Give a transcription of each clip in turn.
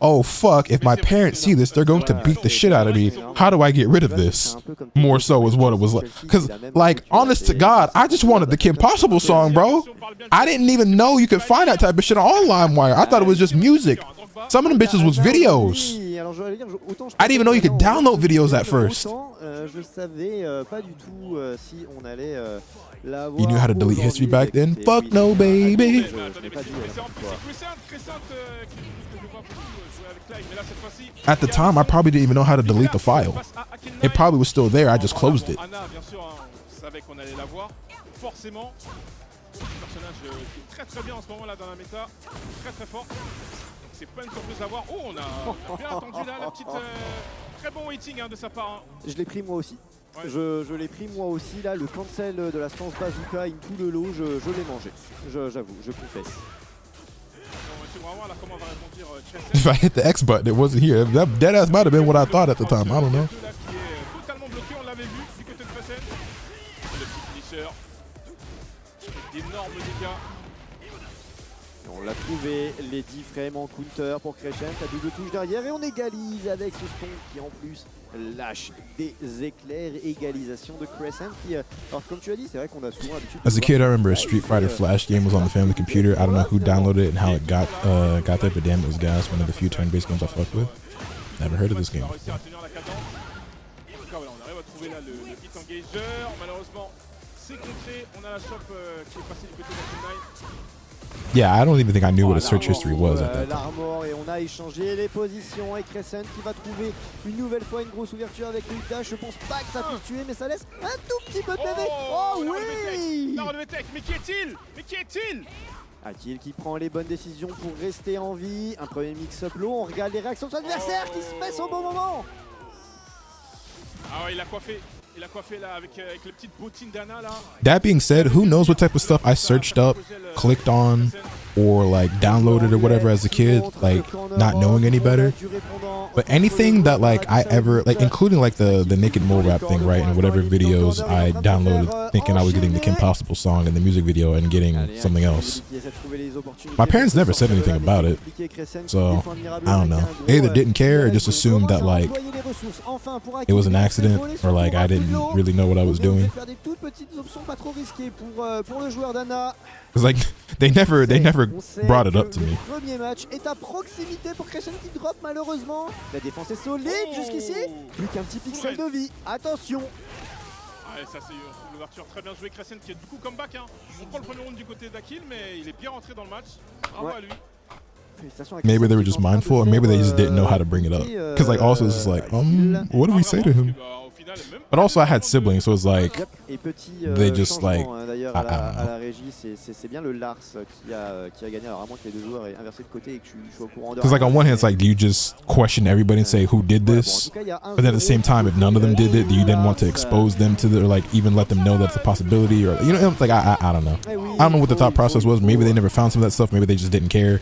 oh fuck, if my parents see this, they're going to beat the shit out of me. How do I get rid of this? More so is what it was like. Cause like, honest to God, I just wanted the Kim Possible song, bro. I didn't even know you could find that type of shit on LimeWire. I thought it was just music. Some of them bitches was videos. I didn't even know you could download videos at first. You knew how to delete history back then? Fuck no, baby. At the time, I probably didn't even know how to delete the file. It probably was still there, I just closed it. C'est pas une surprise à voir. Oh, on a bien attendu là la petite très bon waiting de sa part. Je l'ai pris moi aussi. Ouais. Je l'ai pris moi aussi là, le cancel de la stance bazooka into le lot, je l'ai mangé. J'avoue, je confesse. If I hit the X button, it wasn't here. That deadass might have been what I thought at the time. I don't know. Totalement bloqué, on l'avait vu du côté de Crescent. Le petit finisher. D'énormes dégâts. On l'a trouvé, les 10 frames en counter pour Crescent, la double touche derrière et on égalise avec ce Stomp qui en plus lâche des éclairs. Égalisation de Crescent qui, alors comme tu as dit, c'est vrai qu'on a souvent l'habitude. As a kid, I remember a Street Fighter Flash game was on the family computer. I don't know who downloaded it and how it got there, but damn, it was gas. One of the few turn-based games I fucked with. Never heard of this game. On arrive à trouver là le hit engager. Malheureusement, c'est contré. On a la shop qui est passée du côté de la Knight. Yeah, I don't even think I knew what a search history was at that time. L'Armor et on a échangé les positions et Crescent qui va trouver une nouvelle fois une grosse ouverture avec le dash. Je pense pas que ça puisse tuer, mais ça laisse un tout petit peu de PV. Oh oui! Mais qui est-il? Mais qui est-il? Akil qui prend les bonnes décisions pour rester en vie. Un premier mix-up low. On regarde les réactions de son adversaire qui se met au bon moment. Ah ouais, il a coiffé. Il a coiffé là avec les petites bottines d'Anna là. That being said, who knows what type of stuff I searched up, clicked on, or like downloaded or whatever as a kid, like not knowing any better. But anything that like I ever like, including like the naked mole rap thing, right? And whatever videos I downloaded thinking I was getting the Kim Possible song in the music video and getting something else. My parents never said anything about it, so I don't know. They either didn't care or just assumed that like it was an accident or like I didn't really know what I was doing. Cause like they never brought it up to me. Premier match est à proximité pour Crescent qui drop malheureusement. La défense est solide jusqu'ici. Plus qu'un petit pixel de vie. Attention. Ouais, ça c'est l'ouverture très bien jouée. Crescent qui est du coup comeback. On prend le premier round du côté d'Akil, mais il est bien rentré dans le match. Bravo à lui. Maybe they were just mindful, or maybe they just didn't know how to bring it up. Cause like also it's just like, what do we say to him? But also I had siblings, so it's like they just like. D'ailleurs à la régie, c'est bien le Lars qui a gagné. Alors à moins que les deux joueurs aient inversé de côté et que tu sois au courant de. Because like on one hand, it's like, do you just question everybody and say who did this? But then at the same time, if none of them did it, do you then want to expose them to the, or like even let them know that's a possibility, or you know, like I don't know. I don't know what the thought process was. Maybe they never found some of that stuff. Maybe they just didn't care.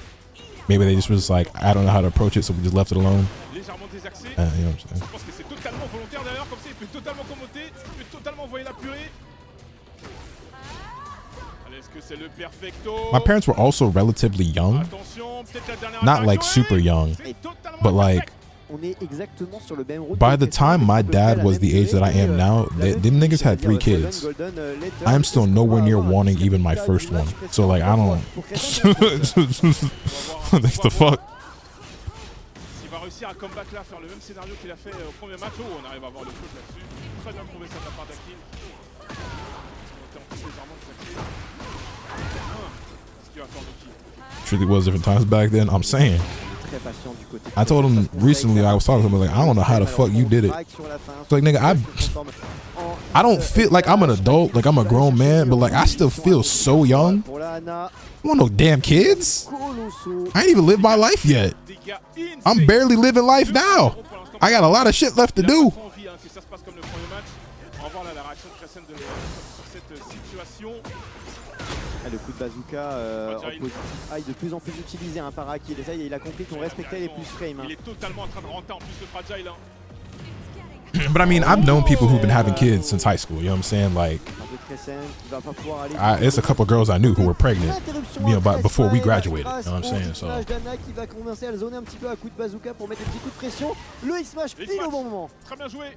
Maybe they just was like, I don't know how to approach it, so we just left it alone. You know what I'm saying? Je pense que c'est totalement volontaire d'ailleurs, comme ça il peut totalement commenter, il peut totalement envoyer la purée. Allez, est-ce que c'est le perfecto? My parents were also relatively young. Not like super young, but like by the time my dad was the age that I am now, them niggas had 3 kids. I'm still nowhere near wanting even my first one. So like I don't what the fuck? Il va réussir à comeback là, faire le même scénario qu'il a fait au premier match. Oh, on arrive à voir le feu là-dessus. Très bien trouvé ça de la part d'Akil. Est-ce qu'il va faire de qui? Truly was different times back then. I'm saying. I told him recently, I was talking to him like, I don't know how the fuck you did it. It's like, nigga, I don't feel like I'm an adult, like I'm a grown man, but like I still feel so young. I want no damn kids. I ain't even lived my life yet. I'm barely living life now. I got a lot of shit left to do. Le coup de bazooka de plus en plus utilisé par Akil. Il a compris qu'on respectait les plus frames. Il est totalement en train de rentrer en plus de fragile. But I mean, I've known people who've been having kids since high school. You know what I'm saying? Like, Crescent qui va pas pouvoir aller. It's a couple girls I knew who were pregnant, L'interruption you know, but après before we Smile graduated. You grâce know what I'm au saying? So X-Smash d'Anna qui va commencer à le zoner un petit peu à coup de bazooka pour mettre des petits coups de pression. Le X-Smash pile au bon moment. Très bien joué.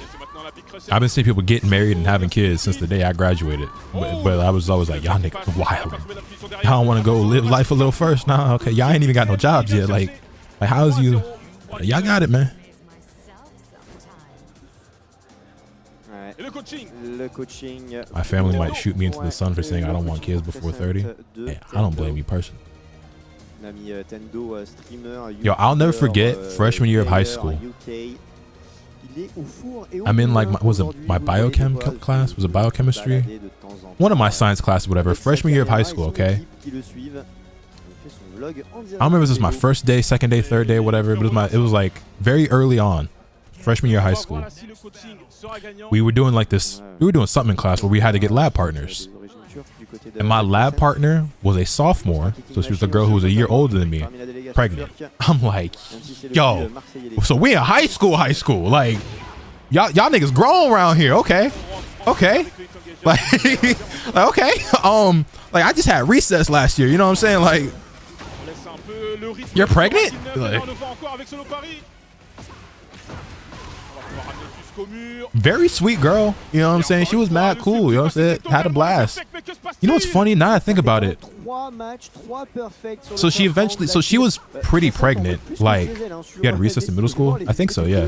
Et c'est maintenant la Big Crescent. I've been seeing people getting married and having kids since the day I graduated, but I was always like, y'all niggas wild. Y'all don't want to go live life a little first. Nah, okay, y'all ain't even got no jobs yet. Like how's you? Y'all got it, man. Ouais. Et le coaching. Le coaching. My family might shoot me into the sun for saying I don't want kids before 30. Hey, I don't blame you personally. L'ami Tendo, streamer. Yo, I'll never forget freshman year of high school. I'm in like my biochem class, was it biochemistry? One of my science classes, whatever. Freshman year of high school, okay? I don't remember if this was my first day, second day, third day, whatever, but it was like very early on, freshman year of high school. We were doing like this, we were doing something in class where we had to get lab partners. And my lab partner was a sophomore, so she was the girl who was a year older than me, pregnant. I'm like, yo, so we in high school, like, y'all niggas grown around here, okay, like, okay, like I just had recess last year, you know what I'm saying, like, you're pregnant? Like, very sweet girl, you know what I'm saying? She was mad cool, you know what I'm saying? Had a blast. You know what's funny? Now I think about it. So she was pretty pregnant. Like, you had recess in middle school? I think so, yeah.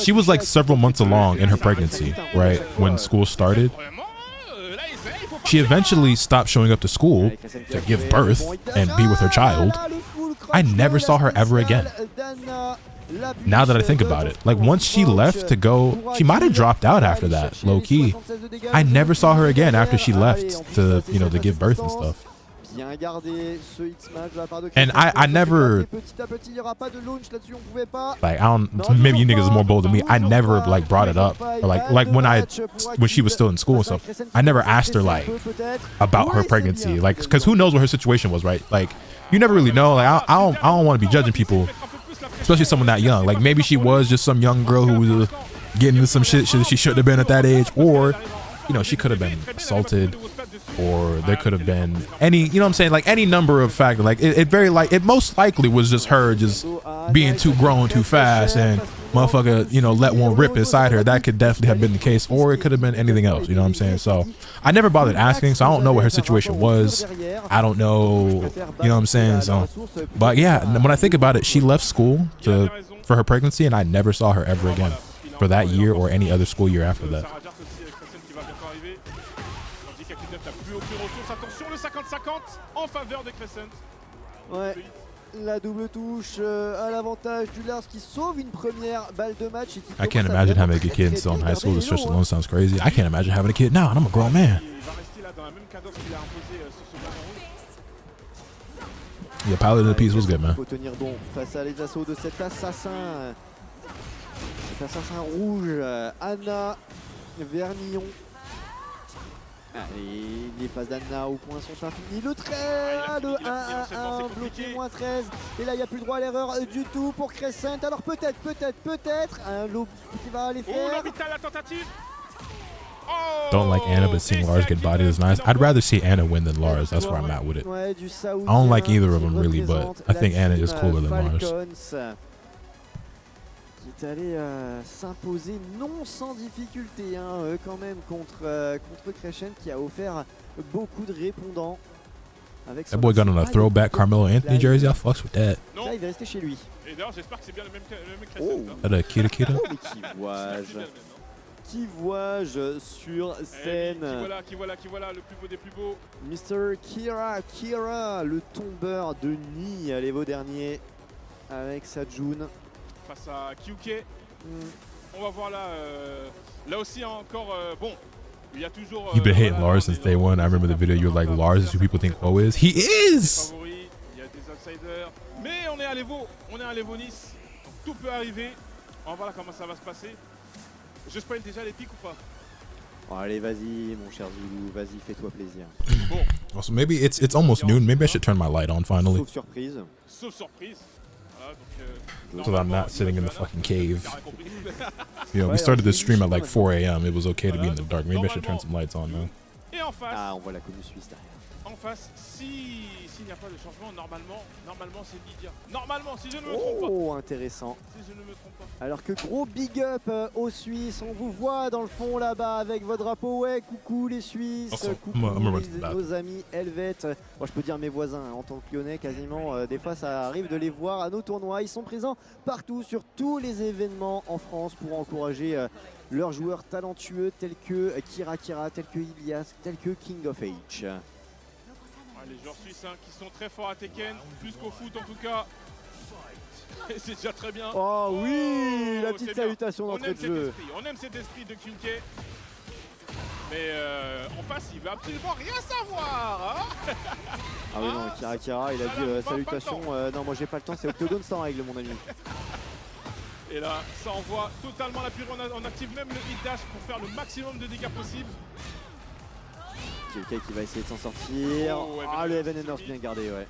She was like several months along in her pregnancy, right? When school started. She eventually stopped showing up to school to give birth and be with her child. I never saw her ever again. Now that I think about it, like once she left to go, she might have dropped out after that, low key. I never saw her again after she left to, you know, to give birth and stuff. And I never, like, I don't, maybe you niggas are more bold than me. I never like brought it up, or like when she was still in school and stuff. I never asked her like about her pregnancy, like, because who knows what her situation was, right? Like, you never really know. Like, I don't want to be judging people, especially someone that young. Like, maybe she was just some young girl who was getting into some shit she shouldn't have been at that age, or, you know, she could have been assaulted, or there could have been any, you know what I'm saying, like any number of factors. Like it most likely was just her just being too grown too fast and motherfucker, you know, let one rip inside her. That could definitely have been the case, or it could have been anything else, you know what I'm saying? So I never bothered asking, so I don't know what her situation was. I don't know, you know what I'm saying? So, but yeah, when I think about it, she left school for her pregnancy, and I never saw her ever again for that year or any other school year after that. Ouais, la double touche à l'avantage du Lars qui sauve une première balle de match. I can't imagine having a kid still in high school. This just alone sounds crazy. I can't imagine having a kid now, and I'm a grown man. Yeah, Paladin of the Peace was good, man. Faut tenir bon face à les assauts de cet assassin. Cet assassin rouge, Anna Vernillon. Allez, les phases d'Anna au point sont infinies. Le trait, le 1-1-1, bloqué, moins 13. Et là, il n'y a plus le droit à l'erreur du tout pour Crescent. Alors peut-être un lob qui va aller faire. Don't like Anna, but seeing Lars get bodied is nice. I'd rather see Anna win than Lars. That's where I'm at with it. I don't like either of them really, but I think Anna is cooler than Lars. Qui est allé s'imposer non sans difficulté quand même contre Crescent, qui a offert beaucoup de répondants. Avec that boy got on a throwback Carmelo Anthony jersey. I fucks with that. Là, il va rester chez lui. Et d'ailleurs, j'espère que c'est bien le même Crescent. That a Kita. Oh, mais qui vois-je sur scène? Qui voilà, le plus beau des plus beaux. Mr. Kira, le tombeur de Nid, les veaux derniers, avec sa June. Face à Kyuke. On va voir là aussi encore, bon, il y a toujours... You've been hating Lars since day one. I remember the video, you're like, Lars is who people think Woe is. He is! Il y a des outsiders, mais on est à l'Evo Nice, donc tout peut arriver. On va voir là comment ça va se passer. Je spoil déjà les pics ou pas? Oh, allez, vas-y, mon cher Zulu, vas-y, fais-toi plaisir. Bon. Also, maybe it's almost noon. Maybe I should turn my light on finally. Sauf surprise. Sauf surprise. Voilà, donc, So that I'm normalement, not sitting in the Johanna, fucking cave. t'as compris. You know, we started this stream at like 4 a.m. It was okay to be in the dark. Maybe I should turn some lights on now. Et en face, Ah, on voit la commu suisse derrière. en face, s'il n'y a pas de changement, normalement c'est Lydia. Normalement, si je ne me trompe pas. Oh, intéressant. Si je ne me trompe pas. Alors que gros big up aux Suisses, on vous voit dans le fond là-bas avec votre drapeau. Ouais, coucou les Suisses, Awesome. coucou I'm gonna run to the bathroom. nos amis helvètes. Moi je peux dire mes voisins hein, en tant que lyonnais quasiment. Des fois ça arrive de les voir à nos tournois. Ils sont présents partout sur tous les événements en France pour encourager leurs joueurs talentueux tels que Kira Kira, tels que Ilias, tels que King of H. Ouais, les joueurs suisses hein, qui sont très forts à Tekken, plus qu'au foot en tout cas. Et c'est déjà très bien. Oh oui, la c'est petite bien. salutation On d'entrée aime de cet jeu. esprit, on aime cet esprit de QK. Mais en face, il veut absolument rien savoir. Hein. Ah oui non, Kira Kira, il a Ah dit là, pas salutations. le Non, moi j'ai pas le temps, c'est Octogone sans règle mon ami. Et là, ça envoie totalement la purée. On active même le hit dash pour faire le maximum de dégâts possible. QK qui va essayer de s'en sortir. Oh, ouais, Ah, mais le c'est Heaven Enders solide. bien gardé, ouais.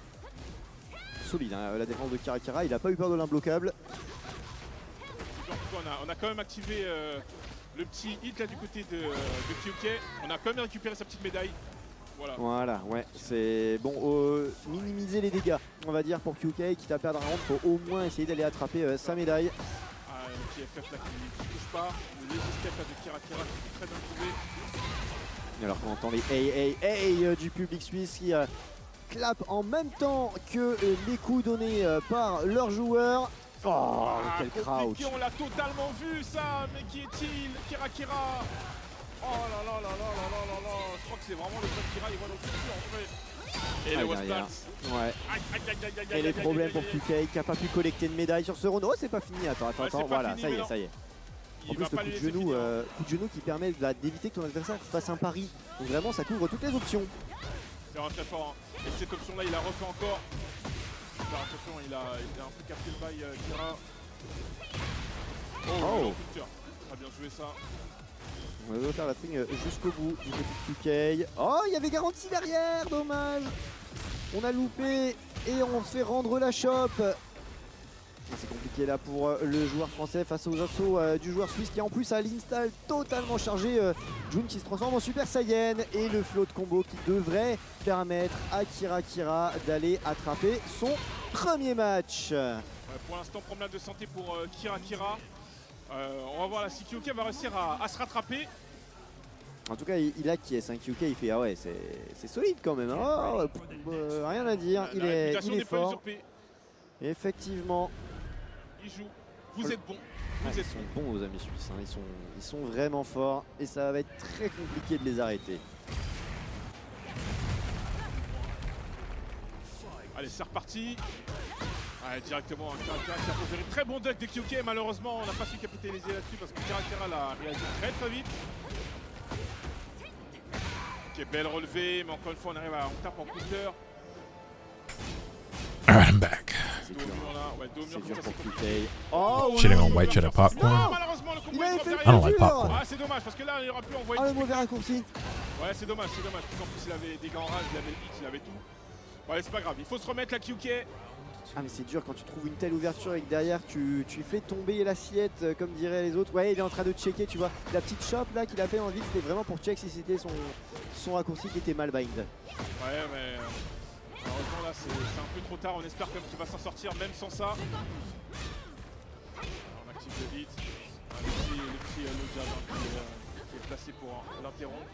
Solide, hein, la défense de Kira Kira, il a pas eu peur de l'imbloquable. On a quand même activé le petit hit là du côté de QK. On a quand même récupéré sa petite médaille. Voilà. Voilà, ouais, c'est bon, minimiser les dégâts, on va dire, pour QK, quitte à perdre un round, faut au moins essayer d'aller attraper sa médaille. Ah, le petit FF là qui ne touche pas. Le léger step là de Kira Kira qui est très bien trouvé. Alors qu'on entend les hey du public suisse qui clap en même temps que les coups donnés par leurs joueurs. Oh, Ah, quel crouch! compliqué, on l'a totalement vu ça. Mais qui est-il? Kira Kira. Oh là là là là là là là là. Je crois que c'est vraiment le club Kira. Il voit dans le futur en fait. Et le derrière. Wasplats. Ouais. Aïe, aïe, aïe, aïe, aïe, Et aïe, les aïe, problèmes aïe, pour aïe, QK qui n'a pas pu collecter de médaille sur ce round. Oh, c'est pas fini. Attends, Ouais, c'est pas voilà, fini, ça y mais est, non. ça y est. En Il plus, va le pas coup lui de laisser genou, finir. coup de genou qui permet d'éviter que ton adversaire fasse un pari. Donc vraiment, ça couvre toutes les options. C'est vraiment très fort. Hein. Et cette option là, il a refait encore. Faire attention, il a un peu capté le bail Kira. Oh. le culture. Très bien joué ça. On va faire la string jusqu'au bout du petit QK. Oh, il y avait garantie derrière, dommage. On a loupé et on fait rendre la chope. C'est compliqué là pour le joueur français face aux assauts du joueur suisse qui en plus a l'install totalement chargé. Jun qui se transforme en Super Saiyan et le float combo qui devrait permettre à Kira Kira d'aller attraper son premier match. Ouais, pour l'instant, promenade de santé pour Kira Kira. On va voir là si QK va réussir à se rattraper. En tout cas, il a qui est 5 QK, il fait ah ouais, c'est solide quand même. Oh, rien à dire, il La est réputation n'est pas fort. usurpée. Effectivement. Il joue. Vous êtes bon. Ah, Vous ils êtes sont bon. bons aux amis suisses, hein. Ils sont vraiment forts et ça va être très compliqué de les arrêter. Allez, c'est reparti. Ouais, directement, Kira Kira qui a posé un très bon duck de QK. Malheureusement, on n'a pas su capitaliser là-dessus parce que Kira Kira l'a réagi très très vite. Ok, belle relevée, mais encore une fois, on tape en counter. Alright, I'm back. C'est Dos au dur, mur là, ouais, dos au mur c'est comme dur ça, pour c'est compliqué. QK. Oh, Shitting oui. on white cheddar popcorn. Non, malheureusement, le combo Il est avait drop fait le derrière. I don't like dur. popcorn. Ah, c'est dommage parce que là, il aurait pu envoyer. Oh, le mauvais raccourci. Ouais, c'est dommage, c'est dommage. Parce qu'en plus, il avait des gants rage, il avait le hit, il avait tout. Bon, allez, c'est pas grave, il faut se remettre la QK. Ah mais c'est dur quand tu trouves une telle ouverture et que derrière tu fais tomber l'assiette comme diraient les autres. Ouais, il est en train de checker, tu vois. La petite chope là qu'il a fait en vide, c'était vraiment pour check si c'était son raccourci qui était mal bind. Ouais, mais malheureusement là, c'est un peu trop tard. On espère quand même qu'il va s'en sortir, même sans ça. Alors, on active le hit. Le petit low jab hein, qui est placé pour l'interrompre.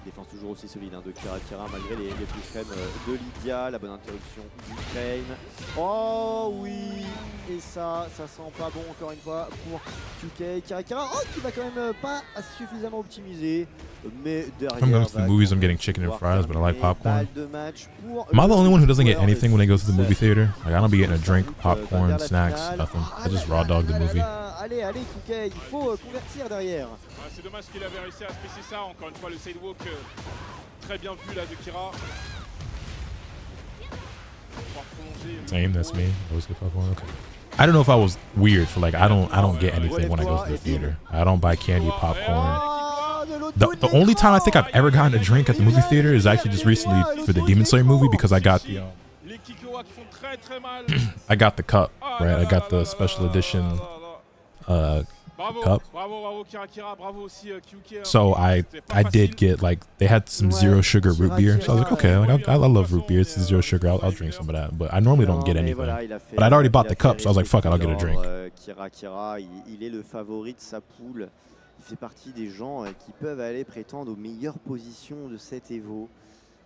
Défense toujours aussi solide hein, de Kira Kira malgré les plus frames de Lydia, la bonne interruption d'Ukraine. Oh oui, et ça sent pas bon encore une fois pour QK. Kira Kira, oh qui va quand même pas suffisamment optimiser, mais derrière. I'm going to the movies, I'm getting chicken and pouvoir fries, but I like terminer popcorn. balle de match pour Am I the only one who doesn't get le anything when I go to the movie succès. theater? Like, I don't be getting a drink, popcorn, Vers la snacks, finale. nothing. Ah I just là raw là dog the là là movie. là. Allez, allez QK, il faut convertir derrière. Ouais, c'est dommage qu'il avait réussi à spécier ça. Encore une fois, le sidewalk très bien vu là de Kira. Pouvoir prolonger le Same, that's combo. me. Always get popcorn. Okay. I don't know if I was weird for like I don't get anything when I go to the theater. I don't buy candy, popcorn. Oh, de l'autre côté The only time I think I've d'écran. ever gotten a drink at the movie theater is actually just recently for the Demon Slayer movie because I got the Les Kikoa qui font très très mal. I got the cup, Ah right? là I là got là the là special là edition là là là. Bravo, cup. bravo Kira Kira, bravo aussi Kyuki. So I did get like they had some zero sugar root beer. So I was like, okay, like I love root beer. It's zero sugar. I'll drink some of that. But I normally don't get anything. But I'd already bought the cup, so I was like, fuck it, I'll get a drink. Kira Kira, il est le favori de sa poule. Il fait partie des gens qui peuvent aller prétendre aux meilleures positions de cet Evo.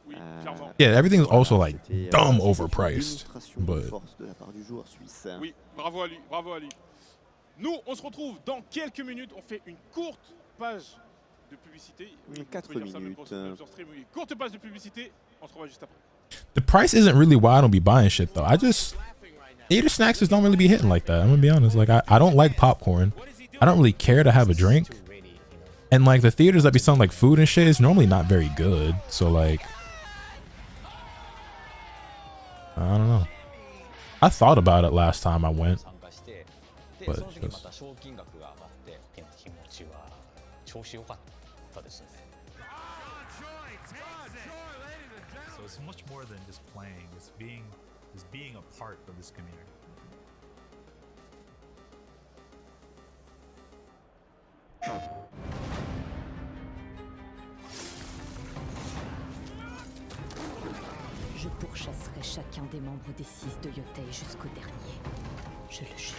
Oui, clairement. Yeah, everything's also like C'était, dumb c'est overpriced. une démonstration de But force de la part du joueur suisse. Oui, bravo à lui, bravo à lui. Nous, on se retrouve dans quelques minutes. On fait une courte page de publicité. 4 minutes. Oui, courte page de publicité. On se revoit juste après. the price isn't really why I don't be buying shit though. I just theater snacks just don't really be hitting like that. I'm gonna be honest. Like I don't like popcorn. I don't really care to have a drink. And like the theaters that be selling like food and shit is normally not very good. So like I don't know. I thought about it last time I went. But just, So it's much more than just playing. It's being a part of this community. Je pourchasserai chacun des membres des 6 de Yotei jusqu'au dernier. Je le jure.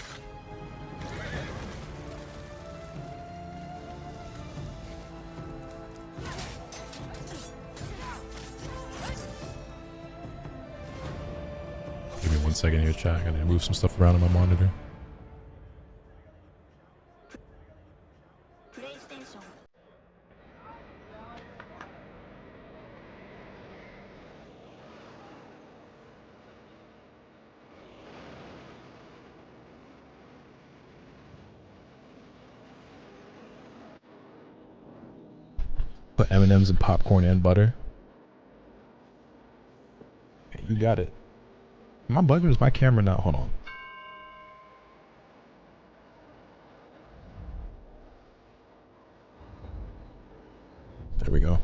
give me 1 second here, chat. I gotta move some stuff around on my monitor. Put M&Ms and popcorn and butter. Okay, you got it. Am I bugging or is my camera not? Hold on. There we go.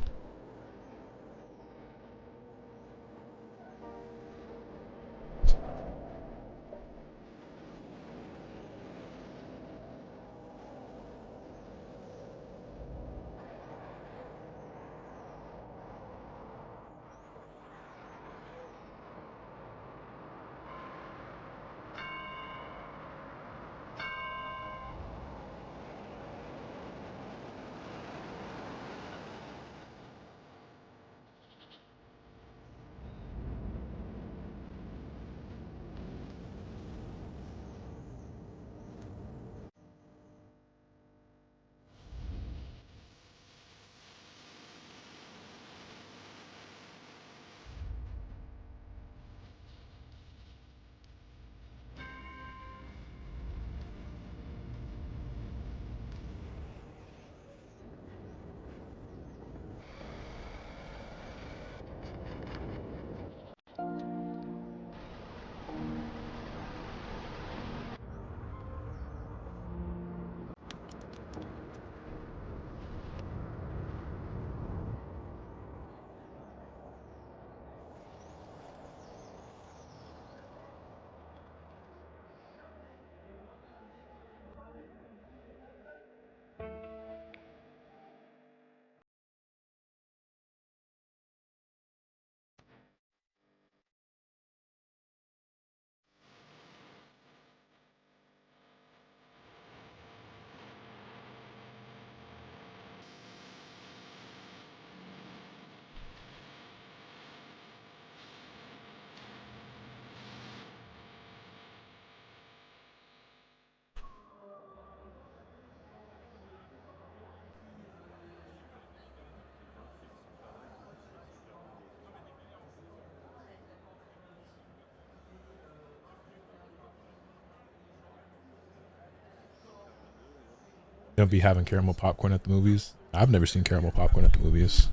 Don't be having caramel popcorn at the movies. I've never seen caramel popcorn at the movies.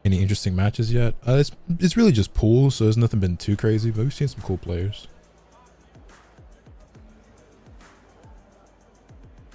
Any interesting matches yet? It's really just pool, so there's nothing been too crazy, but we've seen some cool players.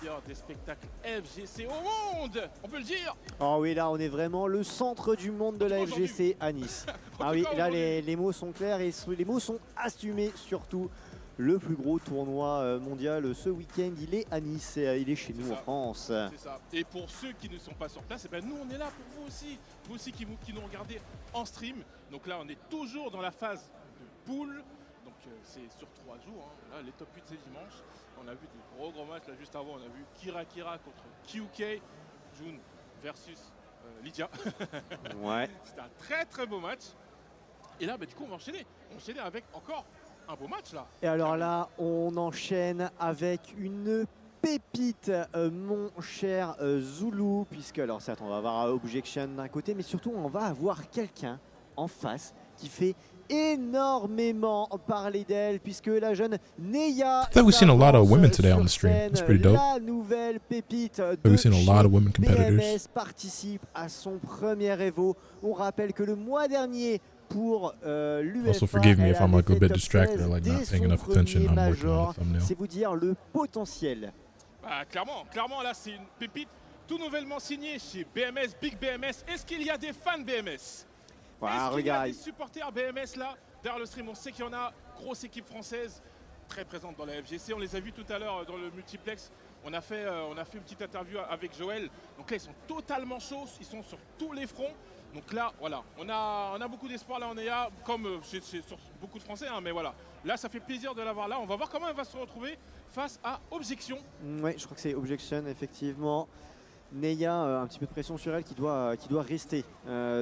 Il y a des des spectacles FGC au monde, on peut le dire. Oh oui, là on est vraiment le centre du monde de la FGC à Nice. Ah oui, là les mots sont clairs et les mots sont assumés surtout. Le plus gros tournoi mondial ce week-end, il est à Nice, il est chez nous en France. C'est ça. Et pour ceux qui ne sont pas sur place, eh ben nous on est là pour vous aussi qui nous regardez en stream. Donc là on est toujours dans la phase de poule. Donc c'est sur 3 jours. Hein. Là, les top 8 c'est dimanche. On a vu des gros matchs là juste avant. On a vu Kira contre QK, June versus Lydia. Ouais. C'était un très beau match. Et là, bah, du coup, on va enchaîner. Avec encore un beau match là. Et alors là, on enchaîne avec une pépite, mon cher Zulu, puisque alors certes, on va avoir Objection d'un côté, mais surtout, on va avoir quelqu'un en face qui fait énormément parler d'elle, puisque la jeune Neya, I thought we've seen a lot of women today on the stream. That's pretty dope. la nouvelle pépite de We've seen a lot of women chez competitors. BMS participe à son premier Evo. On rappelle que le mois dernier, pour l'UEFA, Also forgive me if I'm like a bit top distracted 16 or like not dès paying son enough attention. premier I'm working on major. the thumbnail. C'est vous dire le potentiel. Bah, clairement là c'est une pépite tout nouvellement signée chez BMS, Big BMS. Est-ce qu'il y a des fans BMS? Voilà, Est-ce qu'il y a regarde. des supporters BMS là? Derrière le stream, on sait qu'il y en a. Grosse équipe française, très présente dans la FGC. On les a vus tout à l'heure dans le multiplex. On a fait une petite interview avec Joël. Donc là, ils sont totalement chauds. Ils sont sur tous les fronts. Donc là, voilà, on a beaucoup d'espoir là en EA, comme sur beaucoup de Français. Hein, mais voilà, là, ça fait plaisir de l'avoir là. On va voir comment elle va se retrouver face à Objection. Oui, je crois que c'est Objection, effectivement. Neya, un petit peu de pression sur elle qui doit rester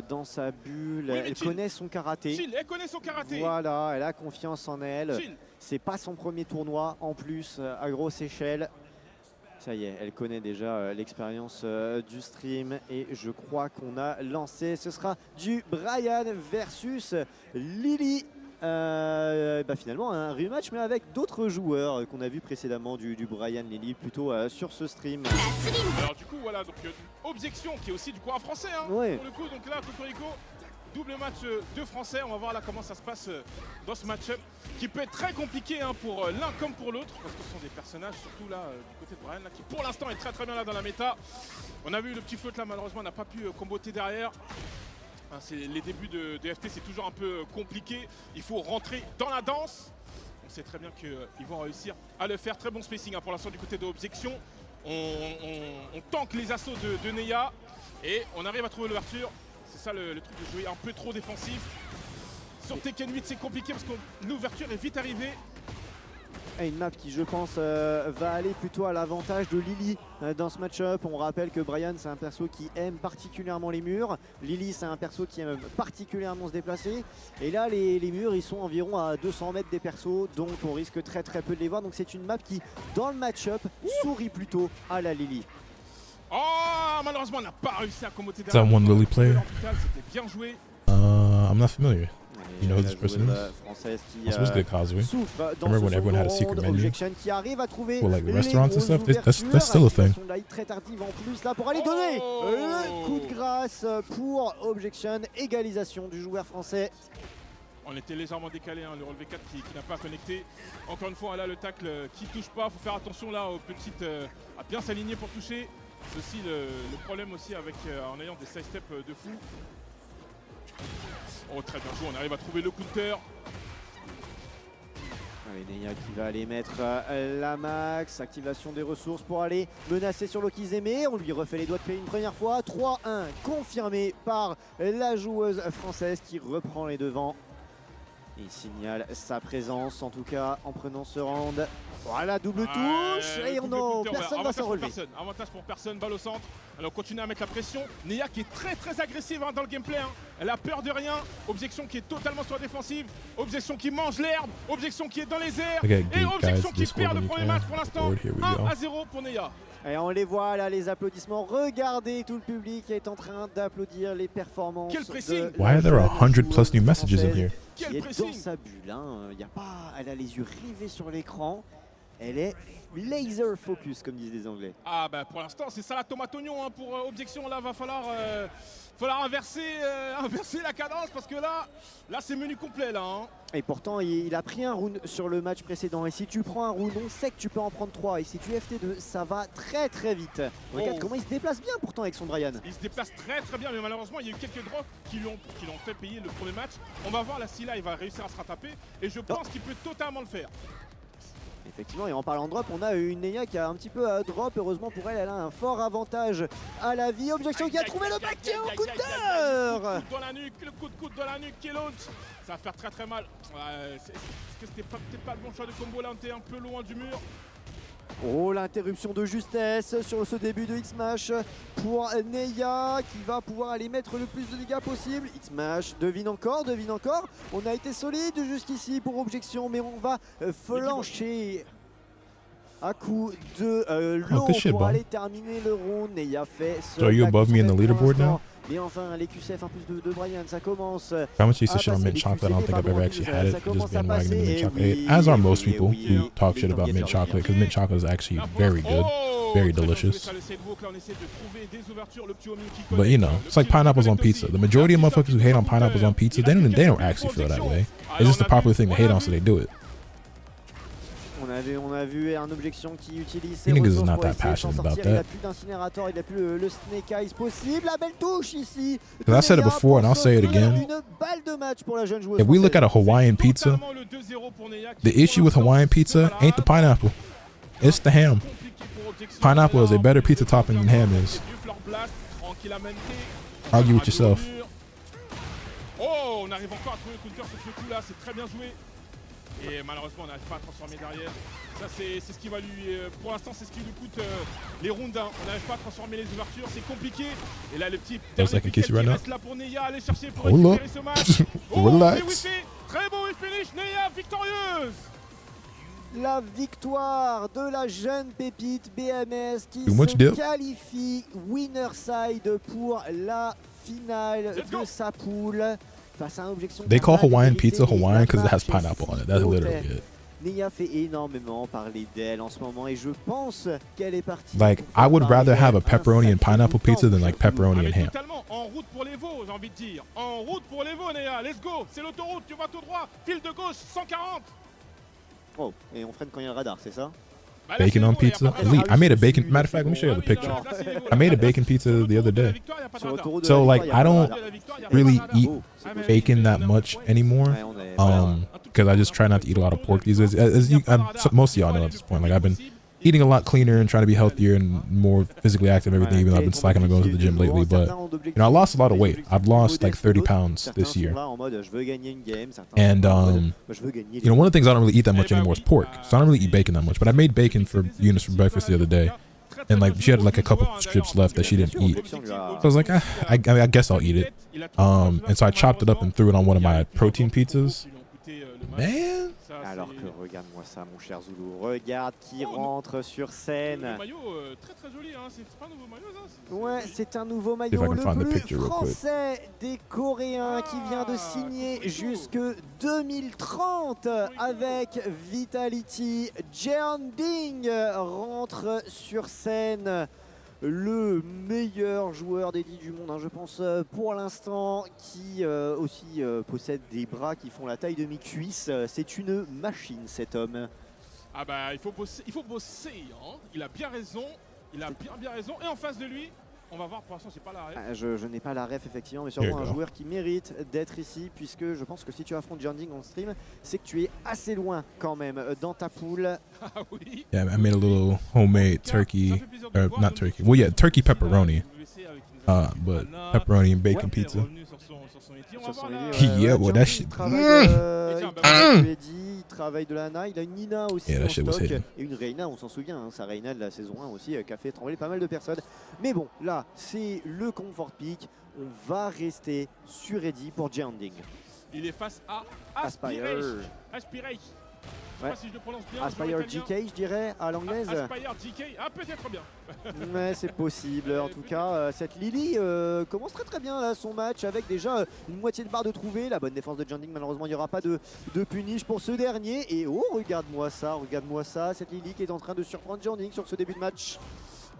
dans sa bulle. Oui, Elle chill. connaît son karaté. Chill, elle connaît son karaté. Voilà, elle a confiance en elle. Chill. C'est pas son premier tournoi en plus à grosse échelle. Ça y est, elle connaît déjà l'expérience du stream et je crois qu'on a lancé. Ce sera du Brian versus Lily. Finalement un rematch mais avec d'autres joueurs qu'on a vu précédemment du Brian Lily plutôt sur ce stream. Alors du coup voilà, donc Objection qui est aussi du coup un français hein, Ouais. pour le coup, donc là Cocorico, double match de français, on va voir là comment ça se passe dans ce match-up qui peut être très compliqué hein, pour l'un comme pour l'autre parce que ce sont des personnages surtout là du côté de Brian là, qui pour l'instant est très bien là dans la méta. On a vu le petit float là, malheureusement on n'a pas pu comboter derrière. Hein, les débuts de FT c'est toujours un peu compliqué, il faut rentrer dans la danse. On sait très bien qu'ils vont réussir à le faire. Très bon spacing hein, pour l'instant du côté de Objection. On tank les assauts de Neya et on arrive à trouver l'ouverture. C'est ça le truc de jouer un peu trop défensif. Sur Tekken 8 c'est compliqué parce que l'ouverture est vite arrivée. Et une map qui je pense va aller plutôt à l'avantage de Lily dans ce match-up. On rappelle que Brian c'est un perso qui aime particulièrement les murs. Lily c'est un perso qui aime particulièrement se déplacer. Et là les murs ils sont environ à 200 mètres des persos, donc on risque très peu de les voir. Donc c'est une map qui dans le match-up sourit plutôt à la Lily. Oh malheureusement on n'a pas réussi à comboter that one Lily player? C'était bien joué. I'm not familiar. You know who this La person joueuse is? française qui I'm supposed to get Kazuya. souffre dans Remember ce when everyone had a second secret round. menu? Objection qui arrive à trouver For, like, les restaurants and grosses stuff? That's ouvertures. still a thing. Activation de la hit très tardive en plus là pour aller donner le coup de grâce pour Objection. Égalisation du joueur français. On était légèrement décalé, hein, le relevé 4 qui n'a pas connecté. Encore une fois, là, le tacle qui touche pas. Il faut faire attention là aux petites, à bien s'aligner pour toucher. C'est aussi le problème aussi avec en ayant des side steps de fou. Oh, très bien joué, on arrive à trouver le counter. Allez, Neya qui va aller mettre la max. Activation des ressources pour aller menacer sur Lokizeme. On lui refait les doigts de pied une première fois. 3-1 confirmé par la joueuse française qui reprend les devants. Il signale sa présence en tout cas en prenant ce round. Voilà, double touche et double on counter, personne ouais. va s'en relever. Avantage pour personne, balle au centre. Alors on continue à mettre la pression. Neya qui est très agressive hein, dans le gameplay. Hein. Elle a peur de rien. Objection qui est totalement sur la défensive. Objection qui mange l'herbe. Objection qui est dans les airs. Okay, Et guys, Objection qui Discord perd le when you premier can. match pour l'instant. Board, here we go. 1-0 pour Neya. Et on les voit là, les applaudissements. Regardez, tout le public est en train d'applaudir les performances. Quel pressing! de Why la are there jeune 100 plus new joueuse messages in française here? qui Quel est dans pressing! sa bulle. Hein. Y a pas, elle a les yeux rivés sur l'écran. elle est laser focus, comme disent les Anglais. Ah bah pour l'instant c'est ça la tomate oignon hein, pour objection. Là va falloir inverser la cadence parce que là c'est menu complet là. Hein. Et pourtant il a pris un round sur le match précédent et si tu prends un round on sait que tu peux en prendre 3 et si tu FT2 ça va très très vite. Regarde comment il se déplace bien pourtant avec son Brian. Il se déplace très très bien mais malheureusement il y a eu quelques drops qui l'ont fait payer le premier match. On va voir là si là il va réussir à se rattraper et je pense qu'il peut totalement le faire. Effectivement, et en parlant de drop, on a une Neya qui a un petit peu à drop. Heureusement pour elle, elle a un fort avantage à la vie. Objection qui a trouvé le back au counter. Le coup de coude dans la nuque qui launch. Ça va faire très très mal. Est-ce que c'était peut-être pas le bon choix de combo là? On était un peu loin du mur. Oh, l'interruption de justesse sur ce début de X-Smash pour Neya qui va pouvoir aller mettre le plus de dégâts possible. X-Smash devine encore. On a été solide jusqu'ici pour objection, mais on va flancher à coup de l'eau pour aller terminer le round. Neya fait ce So are you above me in the leaderboard now? Et enfin, les QCF en plus de Brian, ça commence. How much used to shit on mint chocolate? I don't think I've ever actually had it. I've just been wagging the mint chocolate. As are most people who talk shit about mint chocolate, because mint chocolate is actually very good, very delicious. But you know, it's like pineapples on pizza. The majority of motherfuckers who hate on pineapples on pizza, they don't actually feel that way. It's just the popular thing to hate on, so they do it. On a vu un objection qui utilise ses You niggas is ressources not pour that essayer de s'en passionate about sortir. Il a that. plus d'incinérateur, il a plus le Snake Eyes possible. La belle touche ici. Because I said it before and I'll say it again. Une balle de match pour la jeune joueuse. If we look at a Hawaiian pizza, the issue with Hawaiian pizza ain't the pineapple, it's the ham. Pineapple is a better pizza topping than ham is. Argue with yourself. Oh, on arrive encore à trouver le counter sur ce coup là, c'est très bien joué. Et malheureusement on n'arrive pas à transformer derrière. Ça c'est ce qui va lui... pour l'instant c'est ce qui lui coûte les rounds 1. On n'arrive pas à transformer les ouvertures, c'est compliqué. Et là le petit Feels like a kiss qui right now. reste là pour Neya, aller chercher pour Hold récupérer up. ce match. Relax. Très beau finish, Neya victorieuse. La victoire de la jeune pépite BMS qui Too much se dip. qualifie winner side pour la finale de sa poule. Face à une objection. They call Hawaiian pizza capable Hawaiian because it has d'égalité, pineapple on it. That's literally it. Neya fait énormément parler d'elle en ce moment et je pense qu'elle est partie. Like, I would rather have a pepperoni and pineapple pizza than like pepperoni and ham. Totalement en route pour les veaux, j'ai envie de dire. En route pour les veaux, Neya. Let's go. C'est l'autoroute, tu vas tout droit. File de gauche, 140. Oh, et on freine quand il y a le radar, c'est ça? Bacon on pizza? Elite. I made a bacon. Matter of fact, let me show you the picture. I made a bacon pizza the other day. So like, I don't really eat bacon that much anymore. Because I just try not to eat a lot of pork these days. Most of y'all know at this point. Like I've been eating a lot cleaner and trying to be healthier and more physically active and everything, even though I've been slacking on going to the gym lately. But you know, I lost a lot of weight. I've lost like 30 pounds this year. And you know, one of the things I don't really eat that much anymore is pork. So I don't really eat bacon that much. But I made bacon for Eunice for breakfast the other day. And like she had like a couple strips left that she didn't eat. So I was like, I guess I'll eat it. And so I chopped it up and threw it on one of my protein pizzas. Man. Alors que regarde-moi ça, mon cher Zulu. Regarde qui rentre sur scène. Maillot très très joli, hein. C'est pas un nouveau maillot, ça. Ouais, c'est un nouveau If I maillot, can find the le bleu picture real quick. français des Coréens qui vient de signer jusque 2030 avec Vitality. Jeonding rentre sur scène. Le meilleur joueur dédié du monde, hein, je pense, pour l'instant, qui aussi possède des bras qui font la taille de mes cuisses. C'est une machine, cet homme. Ah bah, il faut bosser, hein. Il a bien raison, bien raison. Et en face de lui, on va voir, pour l'instant, j'ai pas la ref. Je n'ai pas la ref, effectivement, mais sûrement un joueur qui mérite d'être ici, puisque je pense que si tu affrontes Jeonding en stream, c'est que tu es assez loin quand même dans ta poule. Ah oui. Yeah, I made a little homemade turkey, or not turkey. Well, yeah, turkey pepperoni. But pepperoni and bacon pizza. Yeah, well, that shit. Il travaille de l'Ana, il a une Nina aussi Yeah, en that shit was stock, hidden. et une Reina, on s'en souvient, hein, sa Reina de la saison 1 aussi, qui a fait trembler pas mal de personnes. Mais bon, là, c'est le comfort pick, on va rester sur ready pour Jeonding. Il est face à Aspire. Aspiration. sais pas si je le prononce bien. Aspire joueur italien. GK, je dirais, à l'anglaise. Aspire GK, ah peut-être bien. Ouais, c'est possible. En tout cas, cette Lily commence très bien là, son match avec déjà une moitié de barre de trouver. La bonne défense de Janding, malheureusement, il n'y aura pas de punish pour ce dernier. Et oh, regarde-moi ça, cette Lily qui est en train de surprendre Janding sur ce début de match.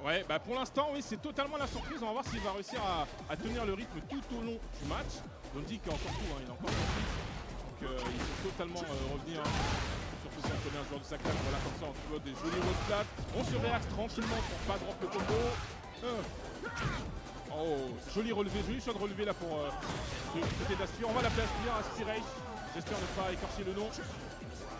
Ouais, bah pour l'instant, oui, c'est totalement la surprise. On va voir s'il va réussir à tenir le rythme tout au long du match. Dondi qui est encore tout, il est encore surpris. Donc il faut totalement revenir. Surtout si on connaît un joueur de sa classe, voilà, comme ça on trouve des jolis road flat. On se réaxe tranquillement pour pas drop le combo. Oh, joli relevé, joli choix de relevé là pour du côté d'Aspire. On va l'appeler Aspirate. J'espère ne pas écorcher le nom.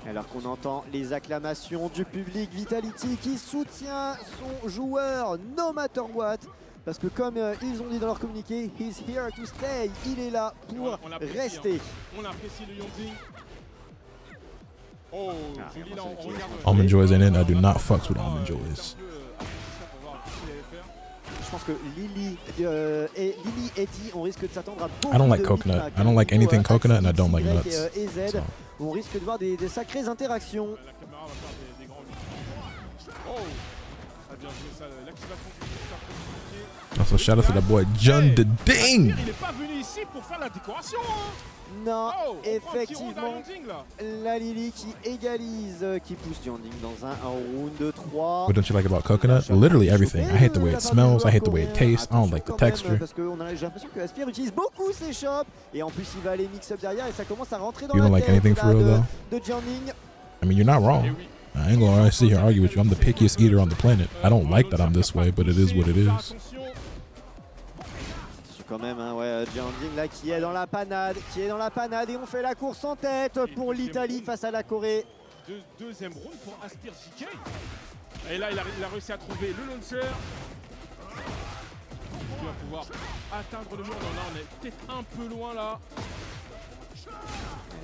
Alors qu'on entend les acclamations du public, Vitality qui soutient son joueur no matter what. Parce que comme ils ont dit dans leur communiqué, he's here to stay. Il est là pour rester. On apprécie le Yongzing. Oh, joli là, on regarde. Almond Joy is in it. I do not fucks with Almond Joys. Je pense que Lily et Eddie, on risque de s'attendre à beaucoup I don't like de coconut. micmacs. I don't like anything coconut and I don't like Axie, nuts. et Z, So. on risque de voir des sacrées interactions. La caméra va faire des grands vues. Oh, ça a bien joué ça, l'activation du compliqué. Also, shout out to that boy Jun the Ding. Il n'est pas venu ici pour faire la décoration. Hein. Non, Oh, effectivement, la Lily qui égalise, qui pousse Janding dans un round de 3. What don't you like about coconut? Literally everything. I hate the way it smells. I hate the way it tastes. I don't like the texture. Parce que j'ai l'impression que Aspire utilise beaucoup ses chops et en plus il va aller mix-up derrière et ça commence à rentrer dans You la don't like tête anything là, for real though? de Janding. I mean, you're not wrong. I ain't gonna sit here and argue with you. I'm the pickiest eater on the planet. I don't like that I'm this way, but it is what it is. Quand même, hein, ouais, Janding là qui est dans la panade, et on fait la course en tête pour l'Italie face à la Corée. Deuxième round pour Aspire JK. Et là, il a réussi à trouver le launcher. Il va pouvoir atteindre le mur. Non, là, on est peut-être un peu loin là.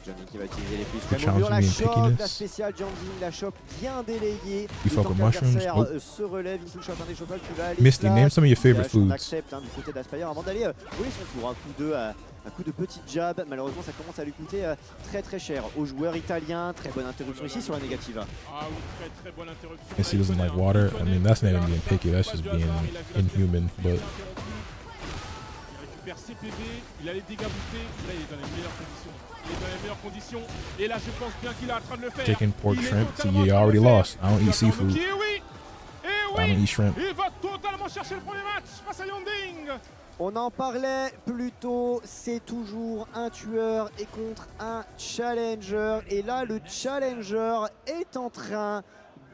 Janding qui va utiliser les plus Challenge comme la me in chope, pickiness. la spéciale Janding, la chope bien délayée. You fuck with mushrooms? Nope. Se relève, une touche un des chopables qui va aller. Misty, name some of your favorite On foods. accepte du côté d'Aspire avant d'aller brûler son tour. Un coup de petit jab. Malheureusement, ça commence à lui coûter très cher. Au joueur italien, très bonne interruption ici sur la négative. Ah oui, très bonne interruption. Guess he doesn't like water. I mean, that's not even being picky. That's just being inhuman. But Il récupère ses PV, il a les dégâts boostés. Là, il est dans les meilleures conditions. Et là, je pense bien qu'il est en train de le faire. chicken, pork, Il est shrimp. So totalement you en train de already le faire. lost. I don't eat seafood. Et oui, I don't eat shrimp. il va totalement chercher le premier match face à Yongding. On en parlait plus tôt, c'est toujours un tueur et contre un challenger. Et là, le challenger est en train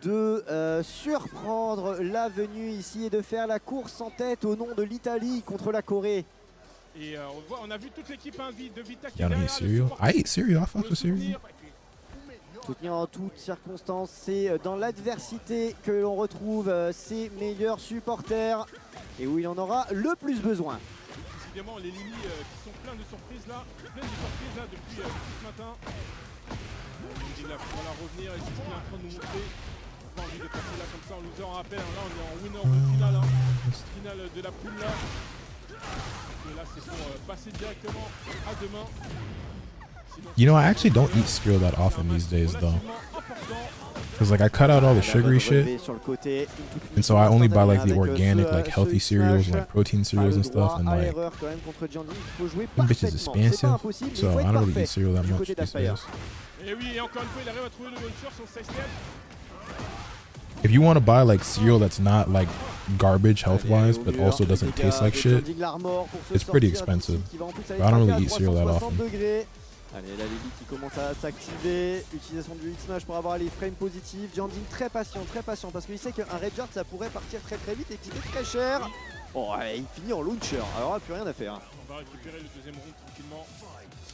de surprendre la venue ici et de faire la course en tête au nom de l'Italie contre la Corée. Et on a vu toute l'équipe de Vita qui est Y'all don't derrière eat cereal? I eat cereal. I fuck with cereal. Soutenir en toutes circonstances, c'est dans l'adversité que l'on retrouve ses meilleurs supporters et où il en aura le plus besoin. Décidément, les Lily qui sont pleins de surprises là, depuis ce matin. Il va falloir revenir et c'est ce qu'il est en train de nous montrer. On n'a pas envie de passer là comme ça en loser en rappel. Là, on est en winner de finale, finale de la poule là. Et là, c'est pour passer directement à demain. You know, I actually don't eat cereal that often these days, though. Cause like I cut out all the sugary shit, and so I only buy like the organic, like healthy cereals, like protein cereals and stuff. And like them bitches expensive, so I don't really eat cereal that much these days. Et oui, et encore une fois, il arrive à trouver le launcher sur le sidestep. If you want to buy like cereal that's not like garbage health-wise, but also doesn't taste like shit, it's pretty expensive. But I don't really eat cereal that often. Allez, la Lily qui commence à s'activer, utilisation du X-Smash pour avoir les frames positifs. Janding très patient parce qu'il sait qu'un Redguard ça pourrait partir très vite et coûter très cher. Oh, ouais, il finit en launcher, alors là, plus rien à faire. On va récupérer le deuxième round tranquillement.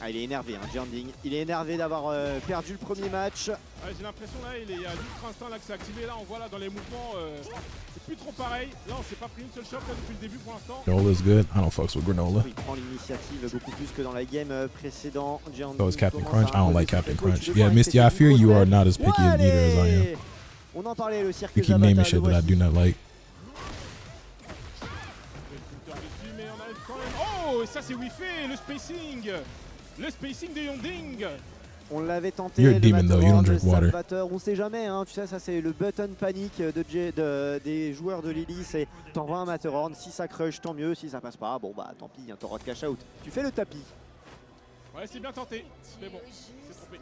Ah, il est énervé, Janding. Il est énervé d'avoir perdu le premier match. Ouais, j'ai l'impression là, il y a l'ultra instinct là que c'est activé. Là, on voit là dans les mouvements, c'est plus trop pareil. Là, on s'est pas pris une seule shot là, depuis le début pour l'instant. Granola is good. I don't fucks with granola. Il prend l'initiative beaucoup plus que dans la game précédente. So is Captain Crunch. I don't like Captain Crunch. Yeah, Misty, I fear you are not as picky an eater as I am. On en parlait, le cirque You keep naming shit that I do not like. Oh, et ça c'est Wi-Fi, le spacing de Yongding. On l'avait tenté. You're a le demon, though. You don't Matterhorn, drink le water. Salvateur, on sait jamais, hein, tu sais, ça c'est le button panique des joueurs de Lily, c'est t'envoies un Matterhorn, si ça crush tant mieux, si ça passe pas, bon bah tant pis, hein, t'auras de cash out. Tu fais le tapis. Ouais, c'est bien tenté, mais bon, c'est trompé.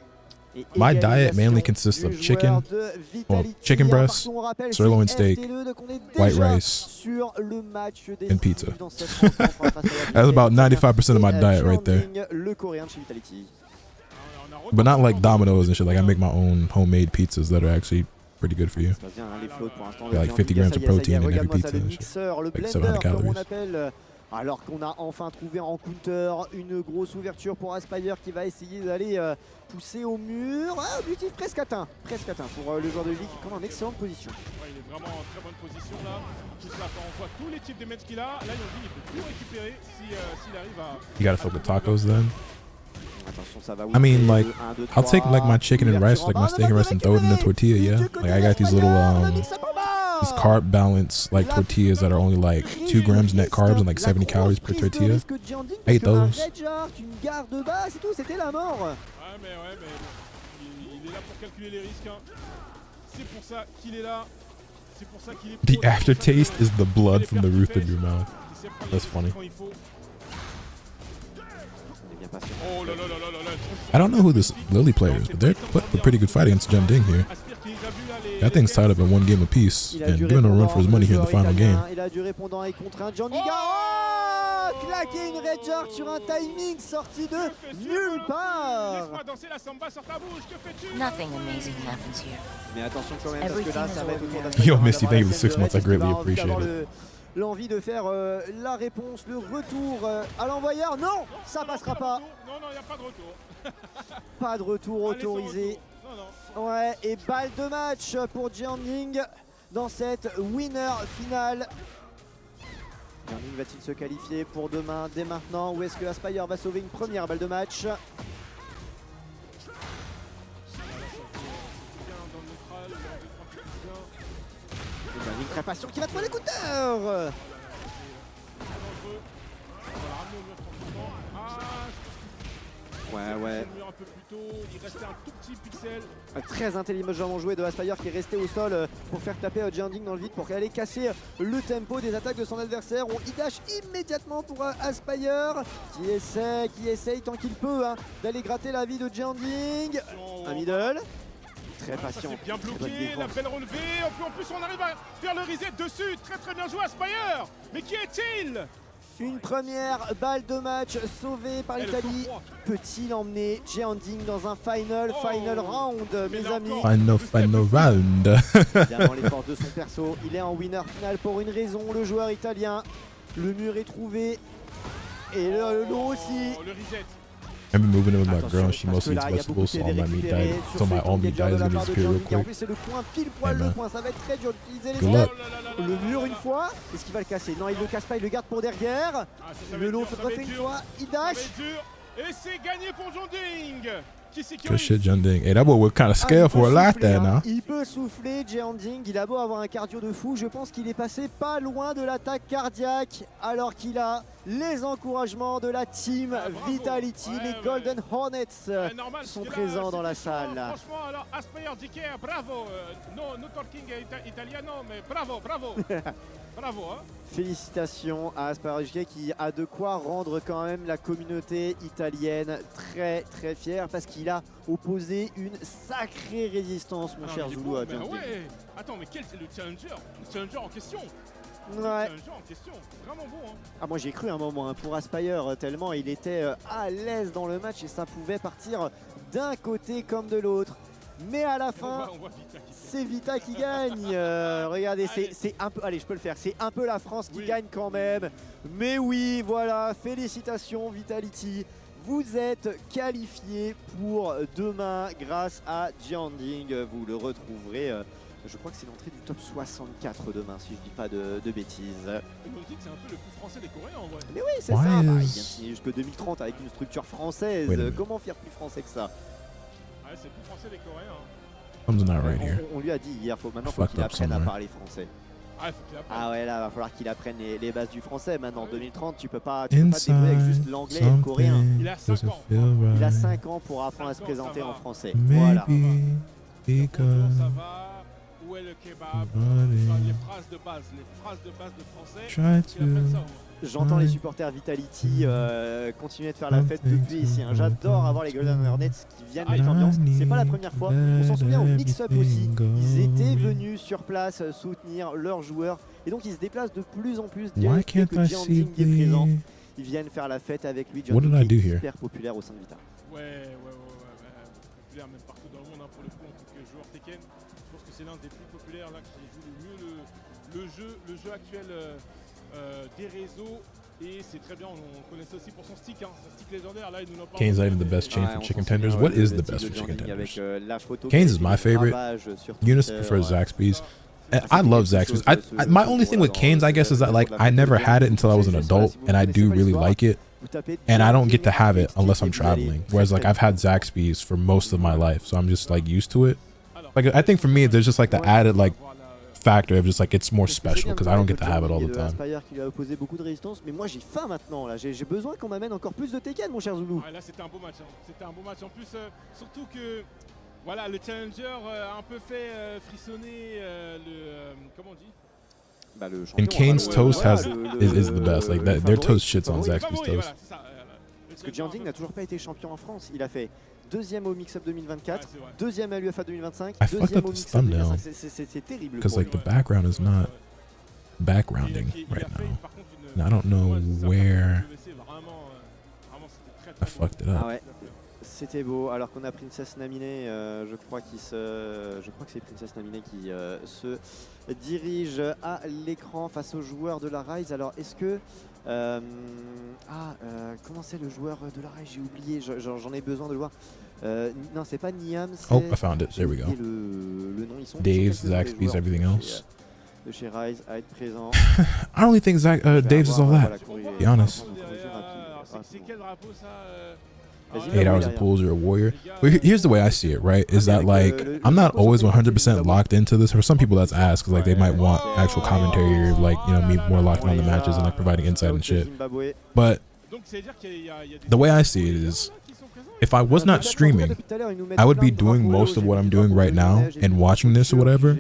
Et My diet égalisation mainly consists du of joueur chicken, de Vitality. chicken Par breast, contre, on rappelle, sirloin c'est steak, FT2, donc on est white déjà rice, sur le match and pizza. dans cette rencontre face à la That's about Vitality 95% of my et diet right there. Jianding, le coréen de chez Vitality. But not like Domino's and shit. Like I make my own homemade pizzas that are actually pretty good for you. Ça passe bien, hein, les floats pour l'instant. Yeah, le like 50 Jianding, grams of ça y est, protein in every regarde-moi ça, pizza le and shit. mixeur, le Like blender 700 comme on calories. appelle. Alors qu'on a enfin trouvé en counter une grosse ouverture pour Aspire qui va essayer d'aller pousser au mur. Ah, objectif presque atteint pour le joueur de Lily qui prend en excellente position. Ouais, il est vraiment en très bonne position là. Tout ça, on voit tous les types de matchs qu'il a. Là, Jianding, il peut tout récupérer s'il arrive à. You gotta flip the tacos then. Attention, ça va. I mean, like, Le 1, 2, I'll take like 3. my chicken and rice, like my steak and rice, and throw it in a tortilla. Yeah, like I got these little these carb balance like tortillas that are only like 2 grams net carbs and like 70 calories per tortilla. I ate those. Une garde de base et tout, c'était la mort. Ouais, mais il est là pour calculer les risques. Hein. C'est pour ça qu'il est là. C'est pour ça qu'il est. The aftertaste is the blood from the roof of your mouth. That's funny. Oh là là là là là là. I don't know who this Lily player is, but they're put a pretty good fight against Jianding here. That thing's tied up in 1 game apiece and giving him a run for his money here in the final game. Il a du répondant et contre un Jianding. Oh, claqué une red jar sur un timing sorti de nulle part. Laisse-moi danser la samba sur ta bouche, que fais-tu? Nothing amazing happens here. Mais attention quand même parce que là ça va être autour d'un Yo, Aspire Misty, thank you for the d'avoir 6 months. I greatly il va appreciate avoir it. l'envie de faire la réponse, le retour à l'envoyeur. Non, ça passera pas. Non, non, il n'y a pas de retour. Pas de retour Allez, sans autorisé. retour. Non, non. Ouais, et balle de match pour Jianding dans cette winner finale. Jianding va-t-il se qualifier pour demain, dès maintenant, ou est-ce que Aspire va sauver une première balle de match? Jianding très patient qui va trouver l'écouteur. Ouais. Un peu plus tôt, il restait un tout petit pixel. Très intelligemment joué de Aspire qui est resté au sol pour faire taper Jianding dans le vide, pour aller casser le tempo des attaques de son adversaire. On dash immédiatement pour Aspire qui essaye tant qu'il peut d'aller gratter la vie de Jianding. Un middle. Très patient. Bien bloqué, la belle relevée. En plus, on arrive à faire le reset dessus. Très bien joué Aspire. Mais qui est-il? Une première balle de match sauvée par l'Italie. Peut-il emmener Jianding dans un final round, mes amis? Final round. Évidemment, l'effort de son perso. Il est en winner final pour une raison, le joueur italien. Le mur est trouvé. Et le lot aussi. Le reset. I've been moving it with my Attention, girl and she parce mostly que eats là, il y a beaucoup vegetables, de so all my meat récupérés diet. sur So ce my all meat tour diet is de la gonna part de disappear real Jianding. En quick. plus, c'est le point pile poil Hey, le man. point. Ça va être très dur d'utiliser les Good steps. luck. Le mur une fois. Est-ce qu'il va le casser? Non, il le casse pas, il le garde pour derrière. Le lot se refait une fois. Il dash. Et c'est gagné pour Jianding qui Good sécurise. shit, Jianding. Hey, that boy was kind of scared for a lot there now. Il peut souffler, Jianding. Il a beau avoir un cardio de fou. Je pense qu'il est passé pas loin de l'attaque cardiaque alors qu'il a les encouragements de la team Vitality. Les Golden Hornets Normal, sont parce que là, présents dans la c'est salle. Franchement, alors Aspire DK, bravo. No talking italiano, mais bravo. Bravo, hein. Félicitations à Aspire qui a de quoi rendre quand même la communauté italienne très fière parce qu'il a opposé une sacrée résistance, mon cher Zulu, à Jianding. Ouais. Attends, mais quel est le challenger? Le challenger en question. Ouais. Challenger en question. Vraiment bon, hein. Ah, moi j'ai cru un moment pour Aspire tellement il était à l'aise dans le match et ça pouvait partir d'un côté comme de l'autre. Mais à la fin, On voit Vita qui c'est Vita qui gagne. Regardez, c'est un peu. Allez, je peux le faire. C'est un peu la France qui gagne quand même. Mais oui, voilà. Félicitations, Vitality. Vous êtes qualifiés pour demain grâce à Jianding. Vous le retrouverez. Je crois que c'est l'entrée du top 64 demain, si je dis pas de bêtises. Et on dit que c'est un peu le plus français des Coréens en vrai. Mais oui, c'est Ouais, ça. Bah, il vient de signer jusque 2030 avec une structure française. Wait a minute. Comment faire plus français que ça? Ouais, c'est le plus français des Coréens. Hein. Something's not right here. On lui a dit hier, maintenant faut Fucked qu'il up apprenne à somewhere. parler français. Ah, faut qu'il apprenne. Ah ouais, là, va falloir qu'il apprenne les bases du français. Maintenant, en 2030, tu peux pas te débrouiller avec juste Inside l'anglais et le coréen. Il a 5 doesn't ans. feel Il a right. 5 ans pour apprendre à se 5 ans, présenter ça va. en français. Voilà. Maybe Bonjour, because ça va. Où est le kebab? Somebody Enfin, les phrases de base de français. try Il apprenne to ça. J'entends les supporters Vitality continuer de faire la fête depuis ici. Hein. J'adore avoir les Golden Hornets qui viennent mettre l'ambiance. C'est pas la première fois. On s'en souvient au mix-up aussi. Ils étaient venus sur place soutenir leurs joueurs. Et donc ils se déplacent de plus en plus. Why Dès can't que I Jian see Jing est présent, the... ils viennent faire la fête avec lui. What did I Jian do Jing qui est here? hyper populaire au sein de Vita. Ouais. Populaire même partout dans le monde, hein, pour le coup, en tant que joueur Tekken. Je pense que c'est l'un des plus populaires là qui joue le mieux le jeu actuel des réseaux. Et c'est très bien, on connaît ça aussi pour son stick, hein, son stick légendaire. Là, il nous en parle. Kane's not even the best chain Ouais, for on chicken s'en souvient, tenders. ouais, What le is the style best de for Jian chicken Jing tenders? avec, la photo Kane's qui is fait my le favorite. ravage sur Eunice Twitter, prefers Zaxby's. And Ah, I love c'était quelque Zaxby's. chose, My only thing with Cane's, I guess, is that like I never had it until I was an adult, and I do really like it. vous tapez And I Jian don't get to Jing have it NXT unless I'm et vous allez traveling. très, Whereas très like I've had Zaxby's for most of my life, so I'm just like used to it. Like I think for me, there's just like the added like factor of just like it's more special because I don't get to have it all the time. Inspire qui lui a opposé beaucoup de résistance, mais moi j'ai faim maintenant là. J'ai besoin qu'on m'amène encore plus de Tekken, mon cher Zoulou. Ouais, là, c'était un beau match. Hein. C'était un beau match. En plus, surtout que voilà, le challenger a un peu fait frissonner comment on dit? Bah, le champion, And Kane's hein, toast voilà, has le- is the best. Like that, their toast shits on favori. Zaxby's Favori, toast. voilà, c'est ça. Parce que Jian Jing n'a toujours pas été champion en France. Il a fait deuxième au Mix-Up 2024, Ouais, c'est vrai. deuxième à l'UFA 2025, I fucked deuxième up au this Mix-Up thumbnail 2025. C'est terrible. Because pour like lui. the background is not backgrounding right now. And I don't know where I fucked it Ah up. ouais, c'était beau. Alors qu'on a Princess Naminé, je crois que c'est Princess Naminé qui se dirige à l'écran face aux joueurs de la Rise. Alors est-ce que comment c'est le joueur de la Rise? J'ai oublié. J'en ai besoin de le voir. Non, c'est pas Niam. Oh, I found it. There we go. Le nom, ils sont Dave's, quelques-uns des Zaxby's, joueurs everything de else. de chez Rise à être présent. I don't really think Dave's is all that. Be honest. C'est quel drapeau ça? Vas-y, 8 hours derrière. of pools, you're a warrior. But here's the way I see it, right? Is that like I'm not always 100% locked into this. For some people, that's asked because like they might want actual commentary or like me more locked in on the matches and like providing insight and shit. Zimbabwe. But Donc, c'est à dire qu'il y a des the way I see it is, if I was not streaming, I would be doing most of what I'm doing right now and watching this or whatever,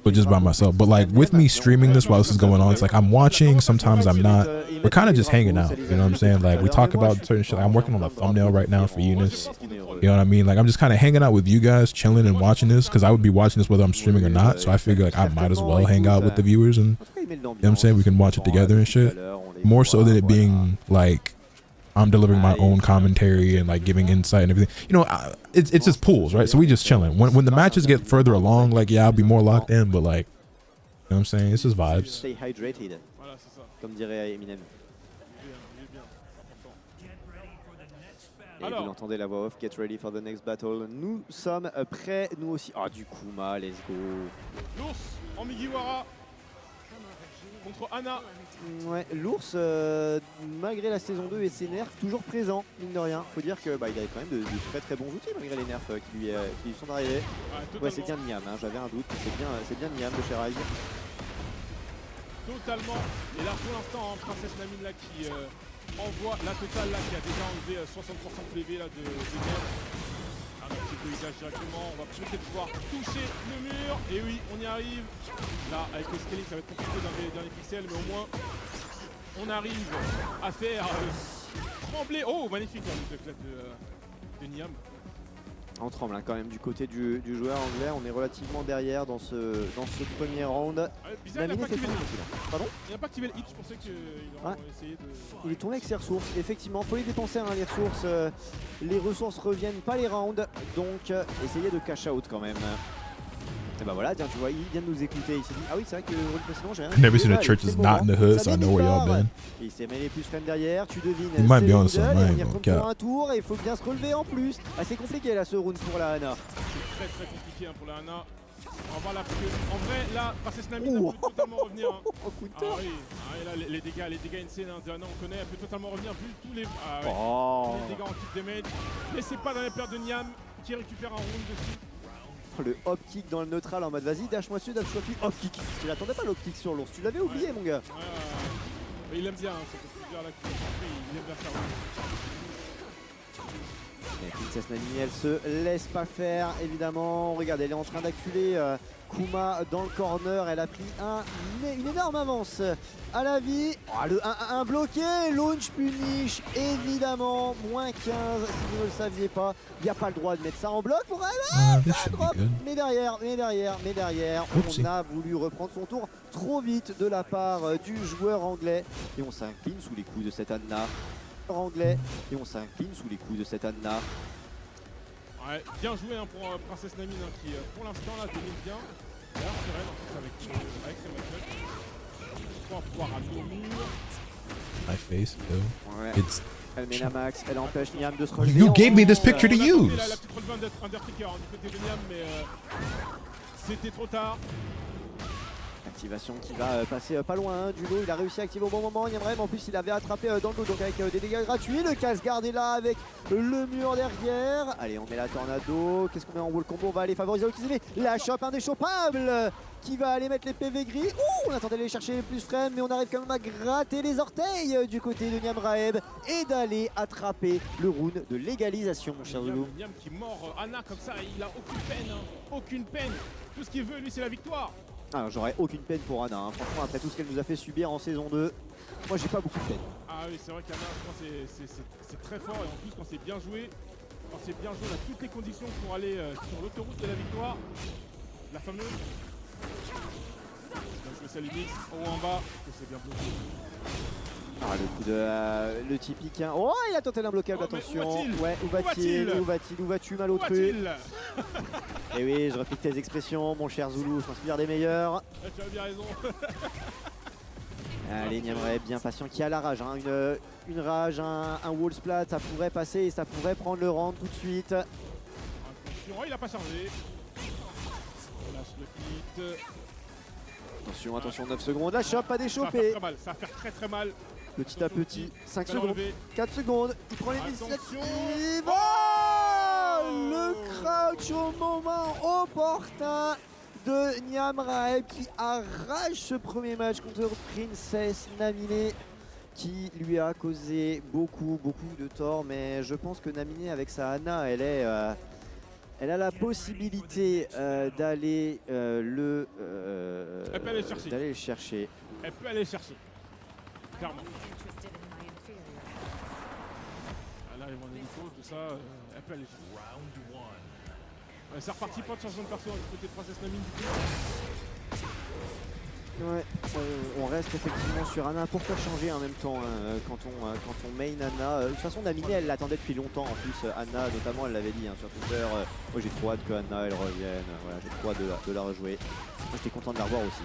but just by myself. But like with me streaming this while this is going on, it's like I'm watching, sometimes I'm not. We're kind of just hanging out, you know what I'm saying? Like we talk about certain shit. Like, I'm working on a thumbnail right now for Eunice. You know what I mean? Like I'm just kind of hanging out with you guys, chilling and watching this because I would be watching this whether I'm streaming or not. So I figure like I might as well hang out with the viewers and you know what I'm saying? We can watch it together and shit. More so than it being like I'm delivering my own commentary and like giving insight and everything. You know, it's just pools, right? So we just chilling. When the matches get further along, like yeah, I'll be more locked in, but like, you know what I'm saying? It's just vibes. Stay hydrated, Voilà, c'est ça. comme dirait Eminem. Il est bien, c'est important. Et Alors. vous l'entendez la voix off, get ready for the next battle. Nous sommes prêts, nous aussi. Ah, du Kuma, let's go. L'ours en Migiwara contre Anna. Ouais, l'ours, malgré la saison 2 et ses nerfs, toujours présent, mine de rien. Faut dire que il avait quand même de très très bons outils malgré les nerfs qui lui sont arrivés. Ouais, c'est bien Niam, hein, j'avais un doute, c'est bien Niam de chez Rise. Totalement. Et là pour l'instant, hein, Princess Namine là qui envoie la totale là qui a déjà enlevé 60% de PV là de Niam. Un petit peu usage directement, on va peut-être pouvoir toucher le mur. Et oui, on y arrive. Là avec le scaling ça va être compliqué dans les pixels, mais au moins on arrive à faire trembler. Oh magnifique là, le clap de Niam. On tremble hein, quand même du côté du joueur anglais, on est relativement derrière dans ce premier round. Bizarre, il n'a Naminé pas fait activé le fondre, hit. Pardon? Il n'a pas activé le hit, je pensais qu'il aurait essayé de... Il est tombé avec ses ressources, effectivement, faut les dépenser hein, les ressources reviennent pas les rounds, donc essayez de cash out quand même. Et bah voilà, tiens, tu vois, il vient de nous écouter, il s'est dit, ah oui c'est vrai que le round précédent j'ai rien I've never écouté, seen a là, church c'est that's le not moment. in the hood, so Ça I know where y'all vient been. Et il s'est mêlé plus frame derrière, tu devines, You might be c'est on Lidl, some, et man, on y retourne okay. pour un tour et il faut bien se relever en plus. Assez compliqué là ce round pour la Hana. C'est très compliqué hein, pour la Hana. On va voir là, parce que en vrai, là, Princess Namine peut totalement revenir. Hein. Oh, coup de Ah oui, là, les dégâts insane hein, de Hana, on connaît, elle peut totalement revenir vu tous les, Oh. les dégâts en kick damage. Mais c'est pas dans les pleurs de Niam qui récupère un round dessus. Le hop kick dans le neutral en mode vas-y, dash-moi dessus, dash-moi dessus, hop kick. Tu l'attendais pas l'hop kick sur l'ours, tu l'avais oublié mon gars. Mais il aime bien, hein, c'est plusieurs là qui il aime bien ça. Et Princess Nami, elle se laisse pas faire évidemment. Regardez, elle est en train d'acculer Kuma dans le corner. Elle a pris une énorme avance à la vie. Oh, le 1-1 bloqué, launch punish évidemment. Moins 15 si vous ne le saviez pas. Il n'y a pas le droit de mettre ça en bloc pour This should be good. mais derrière, Oopsie. on a voulu reprendre son tour trop vite de la part du joueur anglais. Et on s'incline sous les coups de cette Anna. Anglais, et on s'incline sous les coups de cette Anna. Ouais, bien joué hein, pour Princess Nami hein, qui pour l'instant là domine bien. D'ailleurs sereine en plus avec ses match-ups. On va pouvoir amener au mur. My face, though. Ouais. It's Elle met la max, elle empêche Niam de se relever. You gave me this picture to On attendait use. la petite relevée Undertaker hein, du côté de Niam mais c'était trop tard. Activation qui va passer pas loin du lot. Il a réussi à activer au bon moment. Niamrem en plus il avait attrapé dans le dos donc avec des dégâts gratuits. Le casse-garde est là avec le mur derrière. Allez, on met la tornado. Qu'est-ce qu'on met en wall combo? On va aller favoriser Okizeme. La chope indéchoppable qui va aller mettre les PV gris. Ouh, on attendait d'aller chercher plus frame mais on arrive quand même à gratter les orteils du côté de Niam Raeb et d'aller attraper le round de l'égalisation, mon cher Zulu. Niam qui mord Anna comme ça, il a aucune peine, hein, aucune peine. Tout ce qu'il veut lui c'est la victoire. Alors j'aurais aucune peine pour Anna, hein. Franchement après tout ce qu'elle nous a fait subir en saison 2, moi j'ai pas beaucoup de peine. Ah oui c'est vrai qu'Anna c'est très fort et en plus quand c'est bien joué, on a toutes les conditions pour aller sur l'autoroute de la victoire. La fameuse. Donc le salut mix, en haut en bas, que c'est bien bloqué. Ah le coup de le typique hein. Oh il a tenté l'imbloquable, Oh, mais attention. où va-t-il? Ouais, où va-t-il? Où vas-tu malotru? Et oui, je réplique tes expressions, mon cher Zulu, je m'inspire des meilleurs. Ah, tu as bien raison. Allez, Niamreb, bien patient, qui a la rage, hein. Une rage, un wall splat, ça pourrait passer et ça pourrait prendre le round tout de suite. Attention, il a pas chargé. On lâche le hit. Attention, 9 secondes, la chope pas Ça va faire déchopé. très mal, ça va faire très mal. Petit à petit, 5 Belle secondes, relevée. 4 secondes, il prend l'initiative. Attention. Oh, le crouch au moment opportun de Niam Raeb qui arrache ce premier match contre Princess Naminé qui lui a causé beaucoup de tort, mais je pense que Naminé avec sa Anna, elle a la possibilité d'aller le chercher. Elle peut aller le chercher. Clairement. Là, ils vont en hélico, tout ça, elle peut aller le chercher. C'est reparti, pas de changement de perso du côté de Princess Nami du coup. Ouais, on reste effectivement sur Anna. Pourquoi changer en même temps hein, quand on main Anna de toute façon, Naminé elle l'attendait depuis longtemps. En plus, Anna notamment, elle l'avait dit hein, sur Twitter. Moi j'ai trop hâte que Anna elle revienne. Voilà, j'ai trop hâte de la rejouer. Moi j'étais content de la revoir aussi.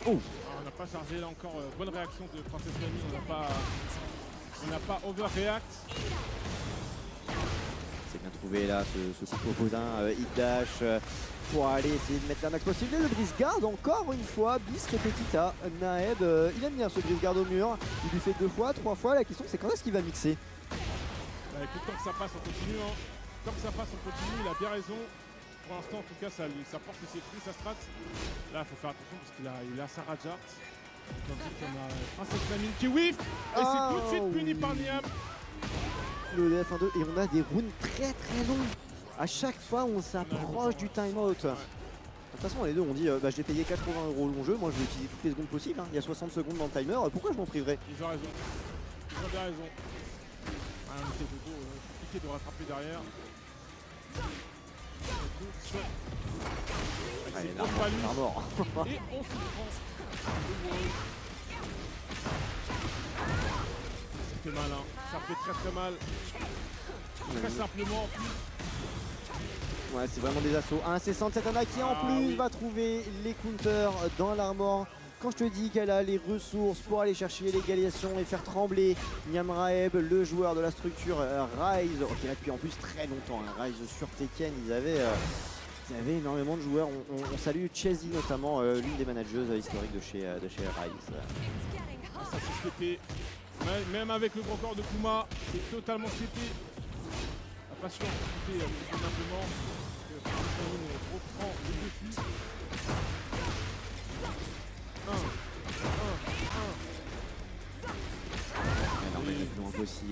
Oh, On n'a pas chargé là encore. Bonne réaction de Princess Nami. On n'a pas overreact. c'est bien trouvé là ce coup opposant, hit dash pour aller essayer de mettre la max possible. Et le brise garde encore une fois, bis repetita. Naeb, il aime bien ce brise garde au mur. Il lui fait 2 fois, 3 fois. La question c'est quand est-ce qu'il va mixer? Bah, écoute, tant que ça passe, on continue. Hein. Tant que ça passe, on continue. Il a bien raison. Pour l'instant, en tout cas, ça porte ses fruits, sa strat. Là, il faut faire attention parce qu'il a sa Rajart. Donc, on a Princess Nami qui whiff. Et c'est tout de suite puni par Niam. Le DF1-2 et on a des rounds très longs. À chaque fois, on s'approche du timeout. De toute façon, les deux, on dit bah, je vais payer 80 € le jeu. Moi, je vais utiliser toutes les secondes possibles. Hein. Il y a 60 secondes dans le timer. Pourquoi je m'en priverais? Ils ont raison. Ils ont bien raison. Ah, on était de dos. Compliqué de rattraper derrière. Allez, C'est l'armor. et on se prend le wall. Ça fait mal, hein. Ça fait très mal. Très simplement en plus. Ouais, c'est vraiment des assauts incessants de cette Anna qui en plus va trouver les counters dans l'armor. Quand je te dis qu'elle a les ressources pour aller chercher l'égalisation et faire trembler Niam Raeb, le joueur de la structure Rise, qui est là depuis en plus très longtemps. Hein. Rise sur Tekken, ils avaient énormément de joueurs. On salue Chesy notamment, l'une des managers historiques de chez Rise. Ça c'est pété. Même avec le gros corps de Kuma, c'est totalement pété. La patience, tout simplement.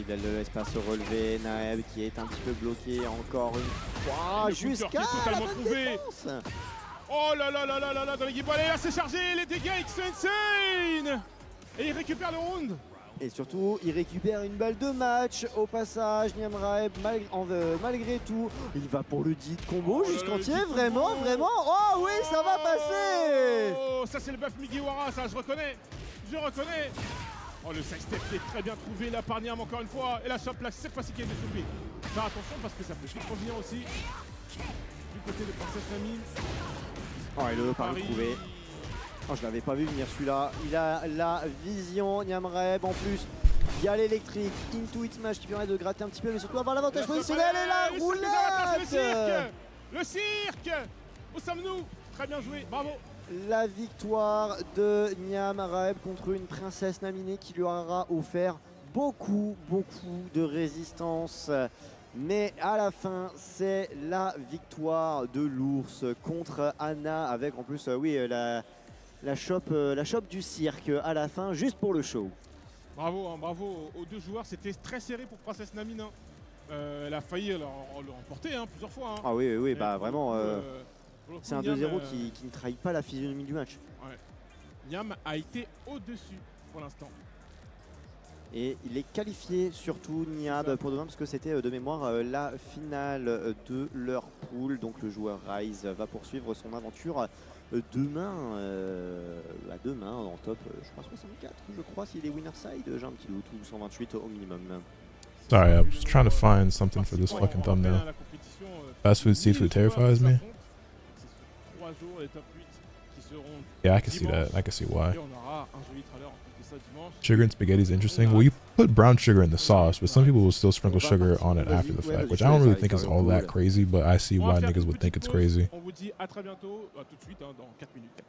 Invisible, elle ne le laisse pas se relever. Naeb qui est un petit peu bloqué encore une fois Le jusqu'à counter qui est la totalement bonne trouvé. défense. Oh là là là là là là dans l'équipe. Allez, là c'est chargé, les dégâts X insane. Et il récupère le round. Et surtout, il récupère une balle de match au passage. Niam Raeb, malgré tout, il va pour le dit combo Oh là là, jusqu'entier. le dit Vraiment, combo. vraiment. Oh oui, ça va passer. Oh, ça c'est le buff Mugiwara, ça je reconnais. Je reconnais. Oh, le sidestep qui est très bien trouvé là par Niam encore une fois. Et la chope là, cette fois-ci qui est déchopée. Faire attention parce que ça peut vite revenir aussi. Du côté de Princesse Nami. Oh, il le pas Paris. retrouvé. Oh, je l'avais pas vu venir celui-là. Il a la vision. Niam Raeb en plus. Il y a l'électrique. Into It Smash qui permet de gratter un petit peu, mais surtout avoir l'avantage positionnel. Et la Le cirque des avatars, roulette. le cirque. Où sommes-nous? Très bien joué, bravo. La victoire de Niam Raeb contre une princesse Naminé qui lui aura offert beaucoup de résistance. Mais à la fin, c'est la victoire de l'ours contre Anna avec en plus, la shop du cirque à la fin, juste pour le show. Bravo, hein, bravo aux deux joueurs. C'était très serré pour Princesse Namine. Hein. Elle a failli le remporter hein, plusieurs fois. Hein. Ah oui, Mais bah pour le vraiment, coup, pour le coup, c'est un Niam, 2-0 qui ne trahit pas la physionomie du match. Niam a été au-dessus pour l'instant. Et il est qualifié surtout Niab pour demain parce que c'était de mémoire la finale de leur pool. Donc le joueur Rise va poursuivre son aventure demain, demain en top, je crois 64, je crois s'il est winner side, j'ai un petit doute, ou 128 au minimum. Sorry, I was trying to find something for this fucking thumbnail. Fast food, seafood terrifies me. C'est sur 3 jours les top 8 qui seront. Yeah, I can see that. I can see why. Et on aura un joli trailer en plus de ça dimanche. Sugar and spaghetti is interesting. Well, you put brown sugar in the sauce, but some people will still sprinkle sugar on it after the fact, which I don't really think is all that crazy, but I see On va why faire niggas une would think petite it's pause. crazy. On vous dit à très bientôt, tout de suite, hein, dans 4 minutes.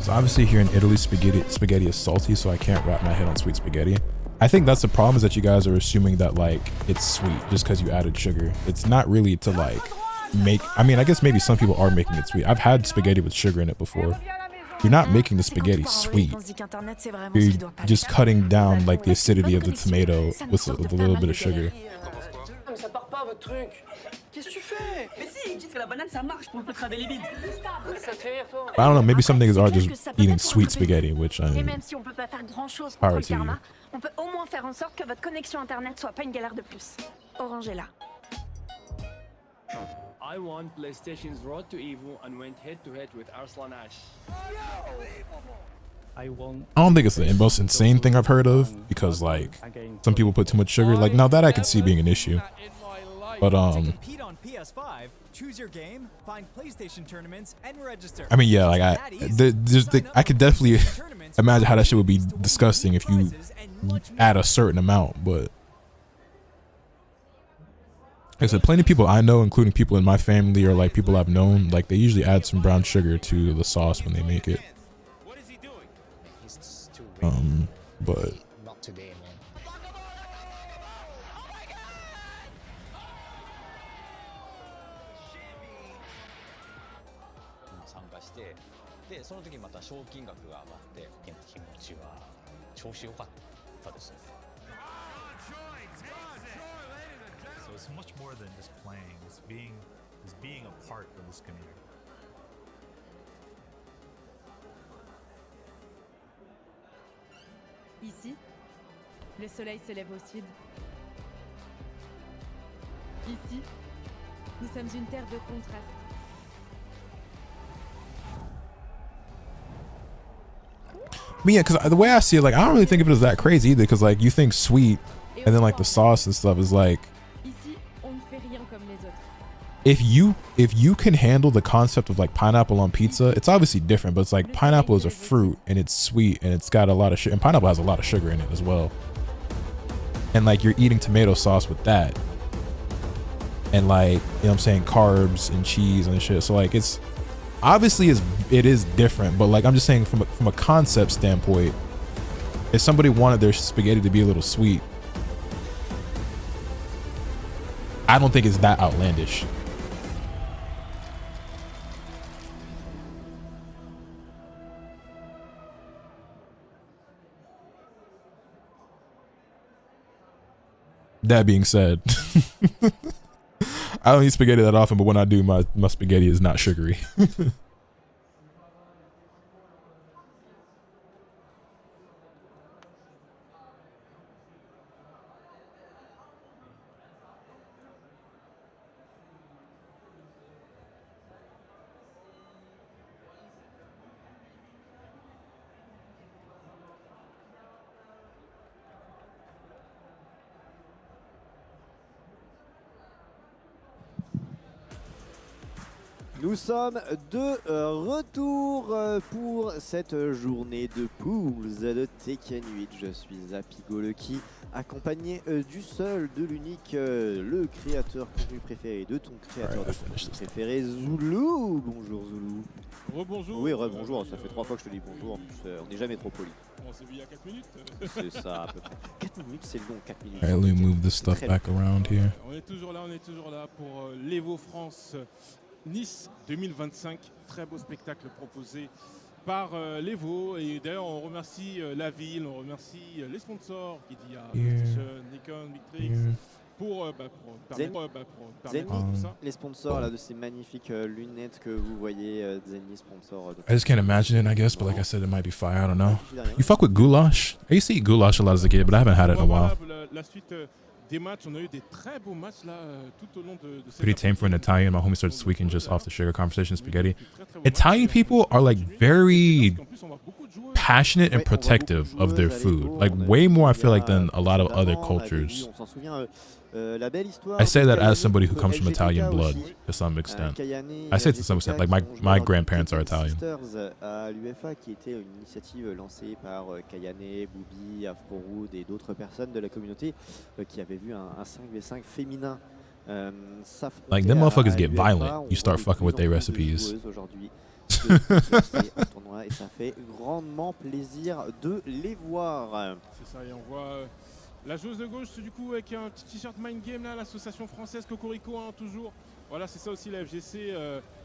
So obviously here in Italy, spaghetti is salty, so I can't wrap my head on sweet spaghetti. I think that's the problem, is that you guys are assuming that like it's sweet just because you added sugar. It's not really to like make, I mean, I guess maybe some people are making it sweet. I've had spaghetti with sugar in it before. You're not making the spaghetti sweet. You're just cutting down like the acidity of the tomato with a little bit of sugar. Ça part pas votre truc. Qu'est-ce que tu fais? Mais si, ils disent que la banane ça marche pour traver les vides. Ça te fait rire toi? But I don't know, maybe some niggas are just eating sweet spaghetti, which I Et mean, même si on peut pas faire grand chose Power contre le to you. karma, on peut au moins faire en sorte que votre connexion internet soit pas une galère de plus. Orange est là. I won PlayStation's Road to Evo and went head-to-head with Arslan Ash. I don't think it's the most insane thing I've heard of, because like some people put too much sugar. Like now that I could see being an issue, but Compete on PS5, choose your game, find PlayStation tournaments, and register. I mean, yeah, like I could definitely imagine how that shit would be disgusting if you add a certain amount. But like I said, plenty of people I know, including people in my family or like people I've known, like they usually add some brown sugar to the sauce when they make it. What is he doing? He's too But not today, man. 参加してでその時また賞金額が上がって気持ちは調子良かったですね。 So it's much more than just playing. It's is being a part of this community. Ici, le soleil se lève au sud. Ici, nous sommes une terre de contraste. I mean, yeah, because the way I see it, like, I don't really think of it as that crazy either. Because like, you think sweet, and then like the sauce and stuff is like, Ici, on ne fait rien comme les autres. if you can handle the concept of like pineapple on pizza, it's obviously different. But it's like pineapple is a fruit and it's sweet and it's got a lot of sugar. And pineapple has a lot of sugar in it as well. And like you're eating tomato sauce with that, and like, you know what I'm saying, carbs and cheese and shit. So like it's obviously it is different, but like I'm just saying from a concept standpoint, if somebody wanted their spaghetti to be a little sweet, I don't think it's that outlandish. That being said, I don't eat spaghetti that often, but when I do, my spaghetti is not sugary. Nous sommes de retour pour cette journée de pools de Tekken 8. Je suis Apigolucky, accompagné du seul, de l'unique, le créateur contenu préféré de ton créateur de contenu préféré, Zoulou. Bonjour Zoulou. Rebonjour. Oui, rebonjour, ça fait 3 fois que je te dis bonjour, on n'est jamais trop poli. On s'est vu il y a 4 minutes. C'est ça à peu près. 4 minutes, c'est long, 4 minutes. Alright, let me move this stuff back around here. On est toujours là pour l'Evo France Nice 2025. Très beau spectacle proposé par l'Evo. Et d'ailleurs, on remercie la ville, on remercie les sponsors, qui dit PlayStation, Nikon, Victrix, pour permettre tout ça. Les sponsors là, de ces magnifiques lunettes que vous voyez, Zenny sponsor. I just can't imagine it, I guess, but like I said, it might be fire, I don't know. You fuck with goulash? I used to eat goulash a lot as a kid, but I haven't had it in a while. La suite des matchs, on a eu des très beaux matchs là tout au long de cette Pretty tame for an Italian. My homie started squeaking just off the sugar conversation spaghetti. Italian people are like very passionate and protective of their food, like way more I feel like than a lot of other cultures. I say that as somebody who comes from Italian blood to some extent. I say it to some extent, like my grandparents are Italian. À l'UEFA, qui était une initiative lancée par Kayane, Boubi, Afro-Rood et d'autres personnes de la communauté qui avaient vu un 5v5 féminin. Like them motherfuckers get violent. You start fucking with their recipes. Et ça fait grandement plaisir de les voir. C'est ça, et on voit la joueuse de gauche du coup avec un petit t-shirt Mind Game là, l'association française Cocorico hein, toujours. Voilà, c'est ça aussi la FGC,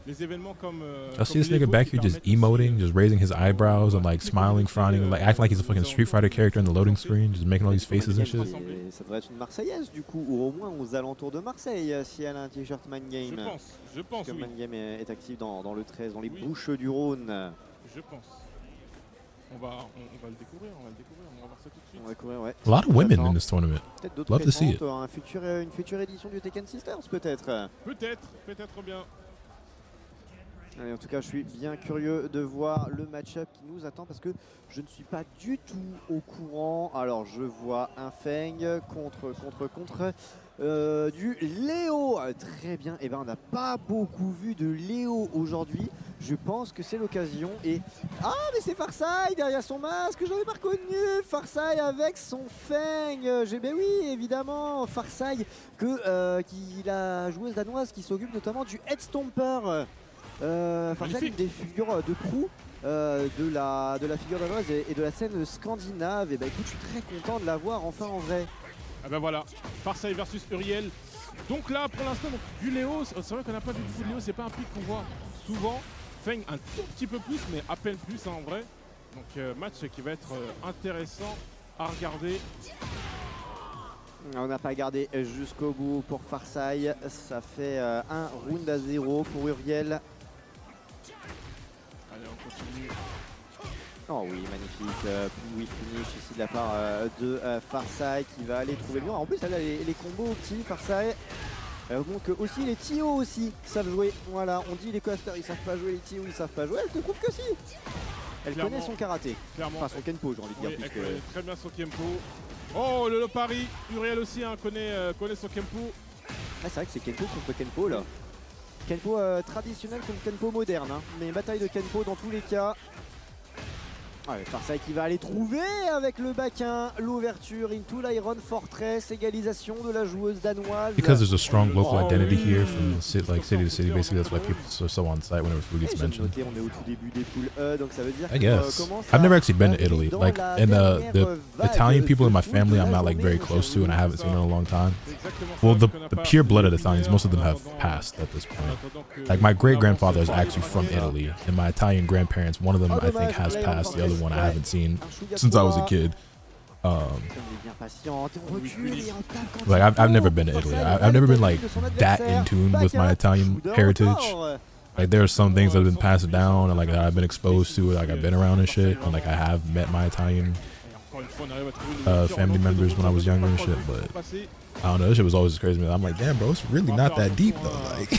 les événements comme I see this nigga back here just emoting, just raising his eyebrows and like smiling, frowning, like acting like he's a fucking Street Fighter character in the loading screen, just making all these faces and shit. Ça devrait être une Marseillaise du coup, ou au moins aux alentours de Marseille, si elle a un t-shirt Mind Game. Je pense, parce que oui. Mind Game est actif dans le 13, dans les Bouches du Rhône. Je pense. On va le découvrir, on va voir ça tout de suite. On va découvrir, ouais. A lot of women in this tournament. Love to see it. Une future édition du Tekken Sisters peut-être. Peut-être bien. Allez, en tout cas, je suis bien curieux de voir le match-up qui nous attend parce que je ne suis pas du tout au courant. Alors, je vois un Feng contre du Léo. Très bien. Et ben, on n'a pas beaucoup vu de Léo aujourd'hui. Je pense que c'est l'occasion. Et ah, mais c'est Farsight derrière son masque. J'en ai pas reconnu. Farsight avec son Feng. Ben oui, évidemment, Farsight qui la joueuse danoise qui s'occupe notamment du Headstomper. Farsight, une des figures de proue de la figure danoise et de la scène scandinave. Et bah écoute, je suis très content de la voir enfin en vrai. Ah bah voilà, Farsight versus Uriel. Donc là, pour l'instant, du Léo, c'est vrai qu'on n'a pas vu beaucoup de Léo, c'est pas un pic qu'on voit souvent. Feng un tout petit peu plus, mais à peine plus hein, en vrai. Donc match qui va être intéressant à regarder. On n'a pas gardé jusqu'au bout pour Farsaï. Ça fait un round à 0 pour Uriel. Allez, on continue. Oh oui, magnifique. Oui, finish ici de la part de Farsaï qui va aller trouver le mur. En plus, elle a les combos petits, Farsaï. Donc aussi les Tio aussi savent jouer. Voilà, on dit les casters ils savent pas jouer, les Tio ils savent pas jouer. Elle te prouve que si. Elle Clairement, connaît son karaté. Clairement. Enfin son Kenpo, j'ai envie de dire. Oui, elle Puisque... connaît très bien son Kempo. Oh, le pari. Uriel aussi hein, connaît son Kempo. Ah, c'est vrai que c'est Kenpo contre Kenpo là. Kenpo traditionnel contre Kenpo moderne. Hein. Mais bataille de Kenpo dans tous les cas. Ouais, Farsaï qui va aller trouver avec le baquin l'ouverture into l'Iron Fortress, égalisation de la joueuse danoise. Because there's a strong local identity here from city to city, basically that's why people are so on site whenever food gets mentioned. Noté, on est au tout début des poules E, donc ça veut dire I guess. I've never actually been to Italy. Like, and the Italian people in my family, I'm not like very close to, and I haven't seen in a long time. Well, the pure blooded Italians, most of them have passed at this point. Like my great grandfather is actually from Italy, and my Italian grandparents, one of them I think has passed. The other one I haven't seen since I was a kid. Like I've never been to Italy. I've never been like that in tune with my Italian heritage. Like there are some things that have been passed down and like I've been exposed to, like I've been around and shit, and like I have met my Italian family members when I was younger and shit, but I don't know, this shit was always crazy to me. I'm like, damn bro, it's really not that deep though. Like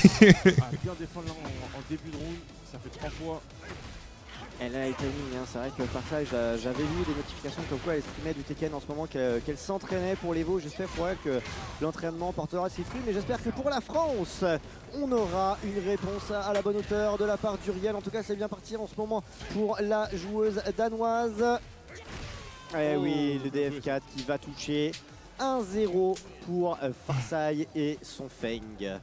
Elle a été mise, hein. C'est vrai que Farsaï, j'avais lu des notifications comme quoi elle streamait du Tekken en ce moment, qu'elle s'entraînait pour l'Evo. J'espère pour elle que l'entraînement portera ses fruits, mais j'espère que pour la France, on aura une réponse à la bonne hauteur de la part d'Uriel. En tout cas, c'est bien parti en ce moment pour la joueuse danoise. Eh oui, le DF4 qui va toucher 1-0 pour Farsaï et son Feng.